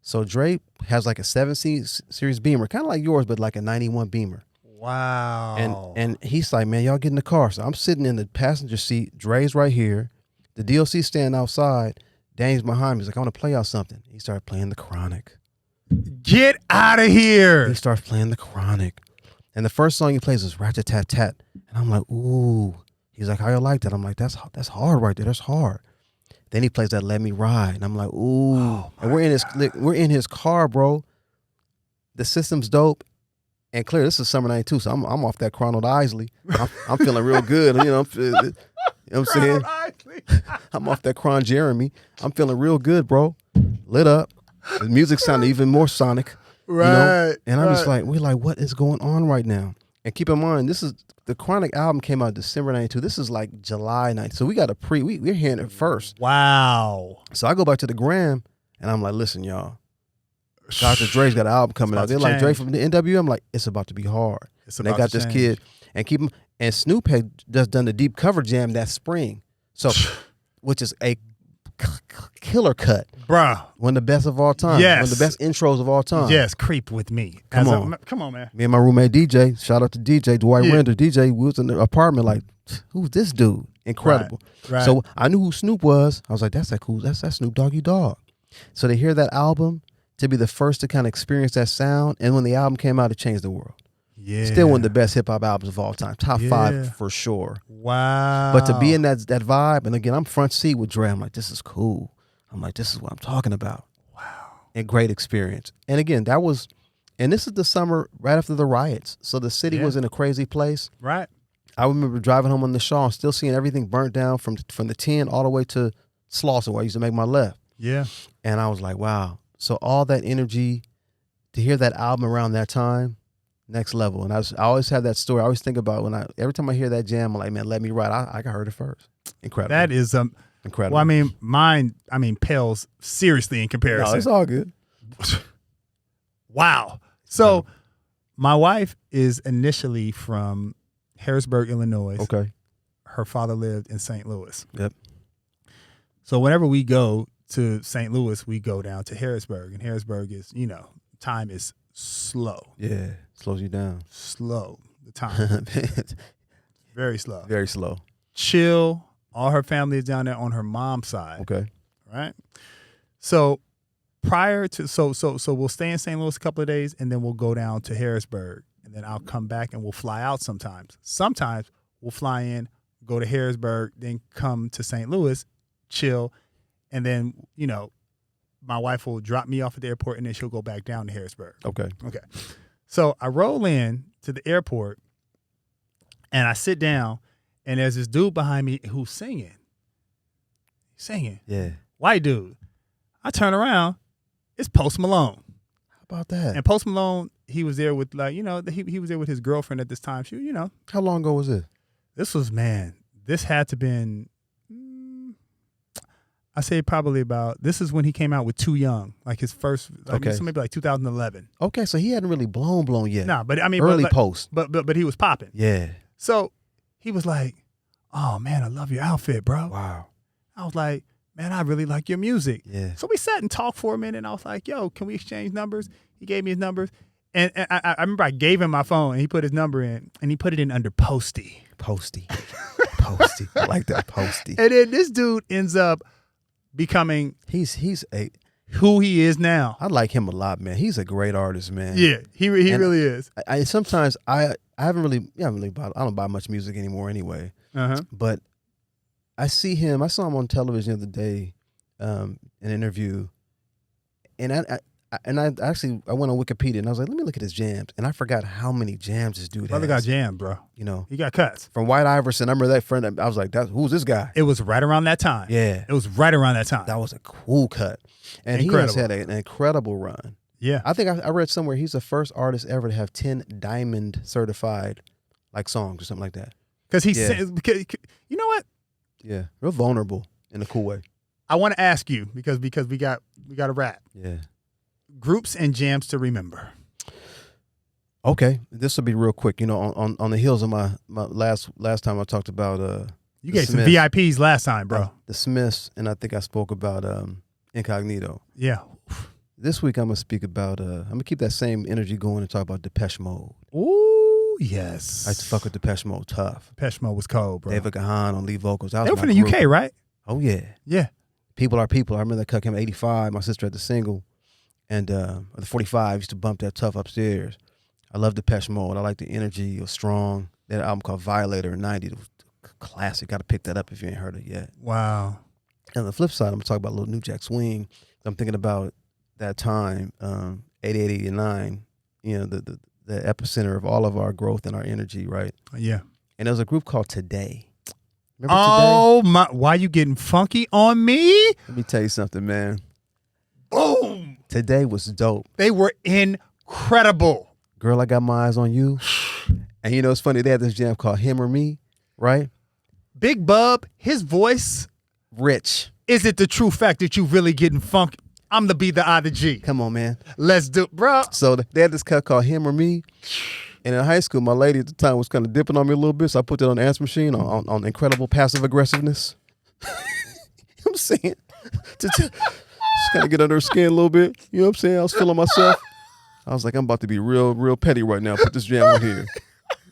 [SPEAKER 2] So Dre has like a 7 Series Beamer, kind of like yours, but like a 91 Beamer.
[SPEAKER 1] Wow.
[SPEAKER 2] And he's like, man, y'all get in the car. So I'm sitting in the passenger seat. Dre's right here. The DOC standing outside. Danny's behind me. He's like, I want to play y'all something. He started playing the Chronic.
[SPEAKER 1] Get out of here.
[SPEAKER 2] He starts playing the Chronic. And the first song he plays is Rat-a-tat-tat. And I'm like, ooh. He's like, how y'all like that? I'm like, that's hard right there. That's hard. Then he plays that Let Me Ride. And I'm like, ooh. Oh, and we're in his car, bro. The system's dope. And clear, this is summer '92, so I'm off that Ronald Isley. I'm feeling real good. You know what I'm saying? I'm off that Cron Jeremy. I'm feeling real good, bro. Lit up. The music sounded even more sonic.
[SPEAKER 1] Right.
[SPEAKER 2] And I'm just like, we're like, what is going on right now? And keep in mind, this is the Chronic album came out December 92. This is like July 9th. So we got we're hearing it first.
[SPEAKER 1] Wow.
[SPEAKER 2] So I go back to the gram and I'm like, listen, y'all, Dr. Dre's got an album coming out. They're like, Dre from the NWA. I'm like, it's about to be hard. And they got this kid and Snoop had just done the deep cover jam that spring. So, which is a killer cut.
[SPEAKER 1] Bruh.
[SPEAKER 2] One of the best of all time.
[SPEAKER 1] Yes.
[SPEAKER 2] One of the best intros of all time.
[SPEAKER 1] Yes, creep with me.
[SPEAKER 2] Come on,
[SPEAKER 1] man.
[SPEAKER 2] Me and my roommate DJ, shout out to DJ, Dwight Render. DJ, we was in the apartment like, who's this dude? Incredible.
[SPEAKER 1] Right.
[SPEAKER 2] So I knew who Snoop was. I was like, that's that cool. That's that Snoop Doggy Dogg. So to hear that album, to be the first to kind of experience that sound, and when the album came out, it changed the world.
[SPEAKER 1] Yeah.
[SPEAKER 2] Still one of the best hip hop albums of all time. Top 5 for sure.
[SPEAKER 1] Wow.
[SPEAKER 2] But to be in that vibe, and again, I'm front seat with Dre. I'm like, this is cool. I'm like, this is what I'm talking about.
[SPEAKER 1] Wow.
[SPEAKER 2] And great experience. And again, this is the summer right after the riots. So the city was in a crazy place.
[SPEAKER 1] Right.
[SPEAKER 2] I remember driving home on the Shaw and still seeing everything burnt down from the 10 all the way to Slauson, where I used to make my left.
[SPEAKER 1] Yeah.
[SPEAKER 2] And I was like, wow. So all that energy, to hear that album around that time, next level. And I always have that story. I always think about every time I hear that jam, I'm like, man, Let Me Ride. I heard it first. Incredible.
[SPEAKER 1] That is
[SPEAKER 2] incredible.
[SPEAKER 1] Well, I mean, mine pales seriously in comparison.
[SPEAKER 2] No, it's all good.
[SPEAKER 1] Wow. So my wife is initially from Harrisburg, Illinois.
[SPEAKER 2] Okay.
[SPEAKER 1] Her father lived in St. Louis.
[SPEAKER 2] Yep.
[SPEAKER 1] So whenever we go to St. Louis, we go down to Harrisburg. And Harrisburg is, time is slow.
[SPEAKER 2] Yeah. Slows you down.
[SPEAKER 1] Slow. The time. Very slow.
[SPEAKER 2] Very slow.
[SPEAKER 1] Chill. All her family is down there on her mom's side.
[SPEAKER 2] Okay.
[SPEAKER 1] Right? So prior to so we'll stay in St. Louis a couple of days and then we'll go down to Harrisburg. And then I'll come back and we'll fly out sometimes. Sometimes we'll fly in, go to Harrisburg, then come to St. Louis, chill, and then, my wife will drop me off at the airport and then she'll go back down to Harrisburg.
[SPEAKER 2] Okay.
[SPEAKER 1] So I roll in to the airport and I sit down and there's this dude behind me who's singing.
[SPEAKER 2] Yeah.
[SPEAKER 1] White dude. I turn around, it's Post Malone.
[SPEAKER 2] How about that?
[SPEAKER 1] And Post Malone, he was there with he was there with his girlfriend at this time. She,
[SPEAKER 2] How long ago was this?
[SPEAKER 1] This had to been, I say probably this is when he came out with Too Young, like his first, so maybe like 2011.
[SPEAKER 2] Okay, so he hadn't really blown yet.
[SPEAKER 1] Nah, but I mean,
[SPEAKER 2] early Post.
[SPEAKER 1] But he was popping.
[SPEAKER 2] Yeah.
[SPEAKER 1] So he was like, oh man, I love your outfit, bro.
[SPEAKER 2] Wow.
[SPEAKER 1] I was like, man, I really like your music.
[SPEAKER 2] Yeah.
[SPEAKER 1] So we sat and talked for a minute and I was like, yo, can we exchange numbers? He gave me his numbers. And I remember I gave him my phone and he put his number in and he put it in under Posty.
[SPEAKER 2] Posty. I like that, Posty.
[SPEAKER 1] And then this dude ends up becoming who he is now.
[SPEAKER 2] I like him a lot, man. He's a great artist, man.
[SPEAKER 1] Yeah, he really is.
[SPEAKER 2] Sometimes I don't buy much music anymore anyway. But I saw him on television the other day, an interview, and I went on Wikipedia and I was like, let me look at his jams, and I forgot how many jams this dude
[SPEAKER 1] Brother
[SPEAKER 2] has.
[SPEAKER 1] got jammed, bro. He got cuts
[SPEAKER 2] from White Iverson. I remember that friend. I was like, who's this guy?
[SPEAKER 1] It was right around that time.
[SPEAKER 2] Yeah,
[SPEAKER 1] it was right around that time.
[SPEAKER 2] That was a cool cut, and
[SPEAKER 1] incredible.
[SPEAKER 2] He has had an incredible run.
[SPEAKER 1] Yeah,
[SPEAKER 2] I think I read somewhere he's the first artist ever to have 10 diamond certified songs or something like that.
[SPEAKER 1] Because you know what?
[SPEAKER 2] Yeah, real vulnerable in a cool way.
[SPEAKER 1] I want to ask you because we got a wrap.
[SPEAKER 2] Yeah.
[SPEAKER 1] Groups and jams to remember.
[SPEAKER 2] Okay, this will be real quick. On the heels of my last time I talked about
[SPEAKER 1] you gave some VIPs last time, bro.
[SPEAKER 2] The Smiths, and I think I spoke about Incognito.
[SPEAKER 1] Yeah.
[SPEAKER 2] This week I'm gonna speak about I'm gonna keep that same energy going and talk about Depeche Mode.
[SPEAKER 1] Ooh, yes.
[SPEAKER 2] I used to fuck with Depeche Mode tough.
[SPEAKER 1] Depeche Mode was cold, bro.
[SPEAKER 2] David Gahan on lead vocals.
[SPEAKER 1] They were from the UK, right?
[SPEAKER 2] Oh yeah.
[SPEAKER 1] Yeah.
[SPEAKER 2] People Are People. I remember that cut came in 85. My sister had the single. And the 45 used to bump that tough upstairs. I love Depeche Mode. I like the energy. It was strong. That album called Violator in 90. It was classic. Got to pick that up if you ain't heard it yet.
[SPEAKER 1] Wow.
[SPEAKER 2] And on the flip side, I'm going to talk about a little New Jack Swing. I'm thinking about that time, 88, 89, the epicenter of all of our growth and our energy, right?
[SPEAKER 1] Yeah.
[SPEAKER 2] And there was a group called Today. Remember
[SPEAKER 1] Today? My! Why you getting funky on me?
[SPEAKER 2] Let me tell you something, man.
[SPEAKER 1] Boom.
[SPEAKER 2] Today was dope.
[SPEAKER 1] They were incredible. Incredible.
[SPEAKER 2] Girl, I Got My Eyes on You. And you know, it's funny, they had this jam called Him or Me, right?
[SPEAKER 1] Big Bub, his voice.
[SPEAKER 2] Rich.
[SPEAKER 1] Is it the true fact that you really getting funky? I'm the B, the I, the G.
[SPEAKER 2] Come on, man.
[SPEAKER 1] Let's do, bro.
[SPEAKER 2] So they had this cut called Him or Me. And in high school, my lady at the time was kind of dipping on me a little bit, so I put that on the answer machine on incredible passive aggressiveness. You know what I'm saying? Just kind of get under her skin a little bit. You know what I'm saying? I was feeling myself. I was like, I'm about to be real petty right now. Put this jam on here.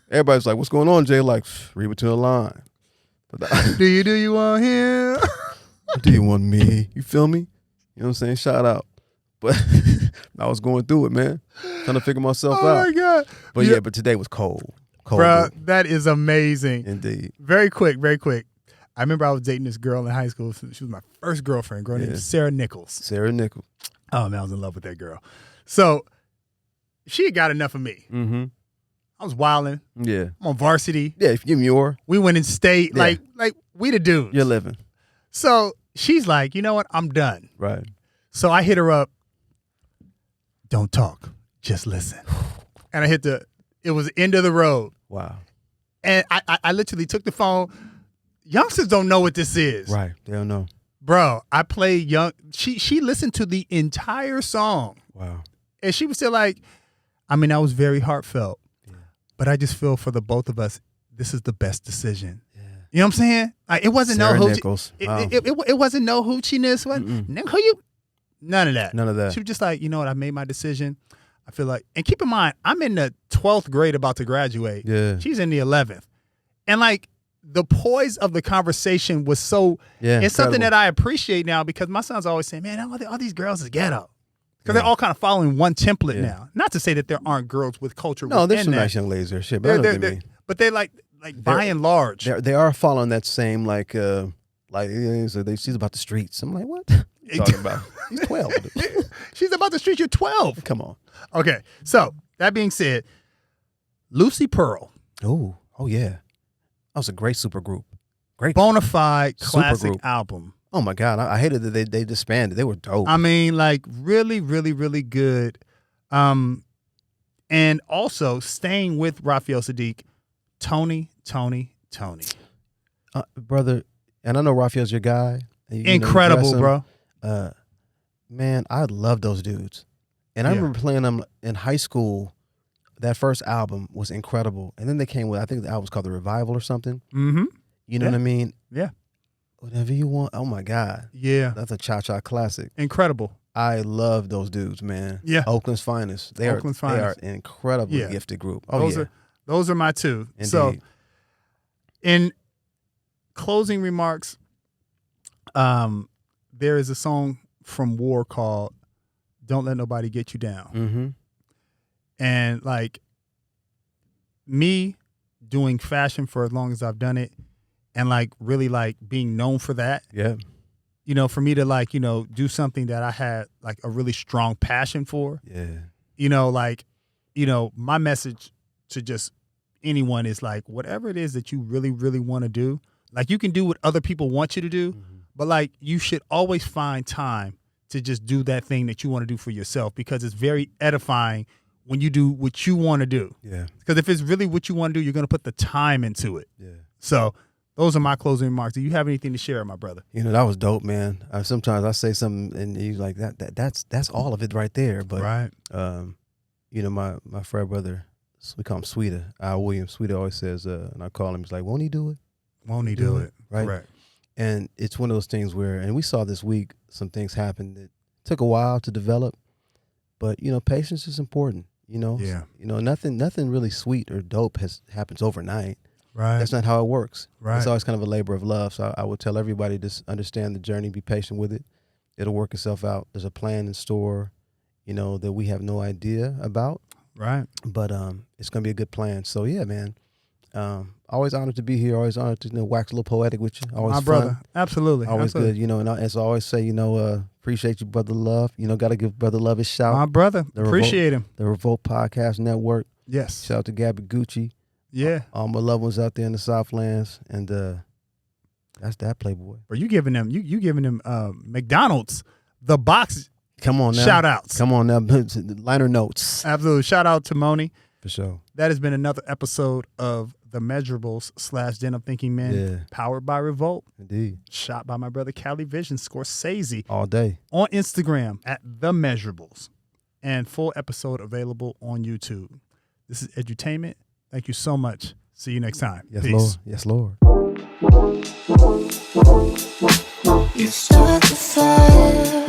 [SPEAKER 2] Everybody's like, what's going on, Jay? Like, read between the line.
[SPEAKER 1] Do you want him?
[SPEAKER 2] Do you want me? You feel me? You know what I'm saying? Shout out. But I was going through it, man. Trying to figure myself out.
[SPEAKER 1] Oh, my God.
[SPEAKER 2] But yeah, but today was cold. Cold.
[SPEAKER 1] Bro, that is amazing.
[SPEAKER 2] Indeed.
[SPEAKER 1] Very quick. I remember I was dating this girl in high school. She was my first girlfriend, girl named Sarah Nichols.
[SPEAKER 2] Sarah Nichols.
[SPEAKER 1] Oh, man, I was in love with that girl. So she had got enough of me.
[SPEAKER 2] Mm-hmm.
[SPEAKER 1] I was wilding.
[SPEAKER 2] Yeah.
[SPEAKER 1] I'm on varsity.
[SPEAKER 2] Yeah, if you Muir.
[SPEAKER 1] We went in state.
[SPEAKER 2] Yeah.
[SPEAKER 1] Like we the dudes.
[SPEAKER 2] You're living.
[SPEAKER 1] So she's like, you know what? I'm done.
[SPEAKER 2] Right.
[SPEAKER 1] So I hit her up. Don't talk. Just listen. And it was the end of the road.
[SPEAKER 2] Wow.
[SPEAKER 1] And I literally took the phone. Youngsters don't know what this is.
[SPEAKER 2] Right. They don't know.
[SPEAKER 1] Bro, I played she listened to the entire song.
[SPEAKER 2] Wow.
[SPEAKER 1] And she was still like, I mean, that was very heartfelt. Yeah. But I just feel for the both of us, this is the best decision. Yeah. You know what I'm saying? Like, it wasn't
[SPEAKER 2] Sarah
[SPEAKER 1] no
[SPEAKER 2] Nichols. Wow.
[SPEAKER 1] It wasn't no hoochiness. None of that.
[SPEAKER 2] None of that.
[SPEAKER 1] She was just like, you know what? I made my decision. I feel like, and keep in mind, I'm in the 12th grade about to graduate.
[SPEAKER 2] Yeah.
[SPEAKER 1] She's in the 11th. And like the poise of the conversation was so, it's something that I appreciate now because my son's always saying, man, all these girls is ghetto. Because they're all kind of following one template now. Not to say that there aren't girls with culture.
[SPEAKER 2] No, there's some
[SPEAKER 1] that.
[SPEAKER 2] nice young ladies there. Shit, but I know what they mean.
[SPEAKER 1] But they like by and large.
[SPEAKER 2] They are following that same so she's about the streets. I'm like, what? What you talking about? She's 12.
[SPEAKER 1] She's about the streets. You're 12.
[SPEAKER 2] Come on.
[SPEAKER 1] Okay. So that being said, Lucy Pearl.
[SPEAKER 2] Oh yeah. That was a great super group. Great.
[SPEAKER 1] Bona fide classic
[SPEAKER 2] group.
[SPEAKER 1] album.
[SPEAKER 2] Oh my God. I hated that they disbanded. They were dope.
[SPEAKER 1] I mean, like really, really, really good. And also staying with Raphael Sadiq, Tony.
[SPEAKER 2] Brother, and I know Raphael's your guy.
[SPEAKER 1] Incredible, bro.
[SPEAKER 2] Man, I love those dudes. And I remember playing them in high school. That first album was incredible. And then they came with, I think the album was called The Revival or something.
[SPEAKER 1] Mm-hmm.
[SPEAKER 2] You know what I mean?
[SPEAKER 1] Yeah.
[SPEAKER 2] Whatever you want. Oh my God.
[SPEAKER 1] Yeah.
[SPEAKER 2] That's a cha-cha classic.
[SPEAKER 1] Incredible.
[SPEAKER 2] I love those dudes, man.
[SPEAKER 1] Yeah.
[SPEAKER 2] Oakland's finest. They are an incredibly gifted group. Oh,
[SPEAKER 1] those are my two.
[SPEAKER 2] Indeed.
[SPEAKER 1] So in closing remarks, there is a song from War called Don't Let Nobody Get You Down.
[SPEAKER 2] Mm-hmm.
[SPEAKER 1] And like me doing fashion for as long as I've done it and like really like being known for that.
[SPEAKER 2] Yeah.
[SPEAKER 1] You know, for me to like, you know, do something that I had like a really strong passion for.
[SPEAKER 2] Yeah.
[SPEAKER 1] You know, like, you know, my message to just anyone is like, whatever it is that you really, really want to do, like you can do what other people want you to do, but like you should always find time to just do that thing that you want to do for yourself because it's very edifying when you do what you want to do.
[SPEAKER 2] Yeah.
[SPEAKER 1] Because if it's really what you want to do, you're going to put the time into it.
[SPEAKER 2] Yeah.
[SPEAKER 1] So those are my closing remarks. Do you have anything to share, my brother?
[SPEAKER 2] You know, that was dope, man. Sometimes I say something and you like that's all of it right there. But
[SPEAKER 1] right.
[SPEAKER 2] You know, my frat brother, we call him Sweeter. William Sweeter always says, and I call him, he's like, won't he do it?
[SPEAKER 1] Won't he do it?
[SPEAKER 2] Right.
[SPEAKER 1] Correct.
[SPEAKER 2] And it's one of those things where, and we saw this week, some things happened that took a while to develop, but you know, patience is important. You know, You know, nothing really sweet or dope happens overnight.
[SPEAKER 1] Right.
[SPEAKER 2] That's not how it works.
[SPEAKER 1] Right.
[SPEAKER 2] It's always kind of a labor of love. So I would tell everybody to understand the journey, be patient with it. It'll work itself out. There's a plan in store, you know, that we have no idea about.
[SPEAKER 1] Right.
[SPEAKER 2] But it's gonna be a good plan. So yeah, man. Always honored to be here. Always honored to wax a little poetic with you. Always
[SPEAKER 1] my
[SPEAKER 2] fun.
[SPEAKER 1] brother. Absolutely.
[SPEAKER 2] Always
[SPEAKER 1] Absolutely.
[SPEAKER 2] good. You know, and as I always say, you know, appreciate you, Brother Love. You know, got to give Brother Love his shout.
[SPEAKER 1] My brother. Appreciate him.
[SPEAKER 2] The Revolt Podcast Network.
[SPEAKER 1] Yes.
[SPEAKER 2] Shout out to Gabby Gucci.
[SPEAKER 1] Yeah.
[SPEAKER 2] All my loved ones out there in the Southlands. And that's that, Playboy.
[SPEAKER 1] Bro, you giving them McDonald's, the box.
[SPEAKER 2] Come on now.
[SPEAKER 1] Shout outs.
[SPEAKER 2] Come on now. Liner notes.
[SPEAKER 1] Absolutely. Shout out to Moni.
[SPEAKER 2] For sure.
[SPEAKER 1] That has been another episode of The Mesurables / Den of Thinking Men, powered by Revolt.
[SPEAKER 2] Indeed.
[SPEAKER 1] Shot by my brother CaliiVision, Scorsese.
[SPEAKER 2] All day.
[SPEAKER 1] On Instagram at The Mesurables. And full episode available on YouTube. This is Edutainment. Thank you so much. See you next time.
[SPEAKER 2] Yes,
[SPEAKER 1] Peace.
[SPEAKER 2] Lord. Yes, Lord.
[SPEAKER 3] You start the fire.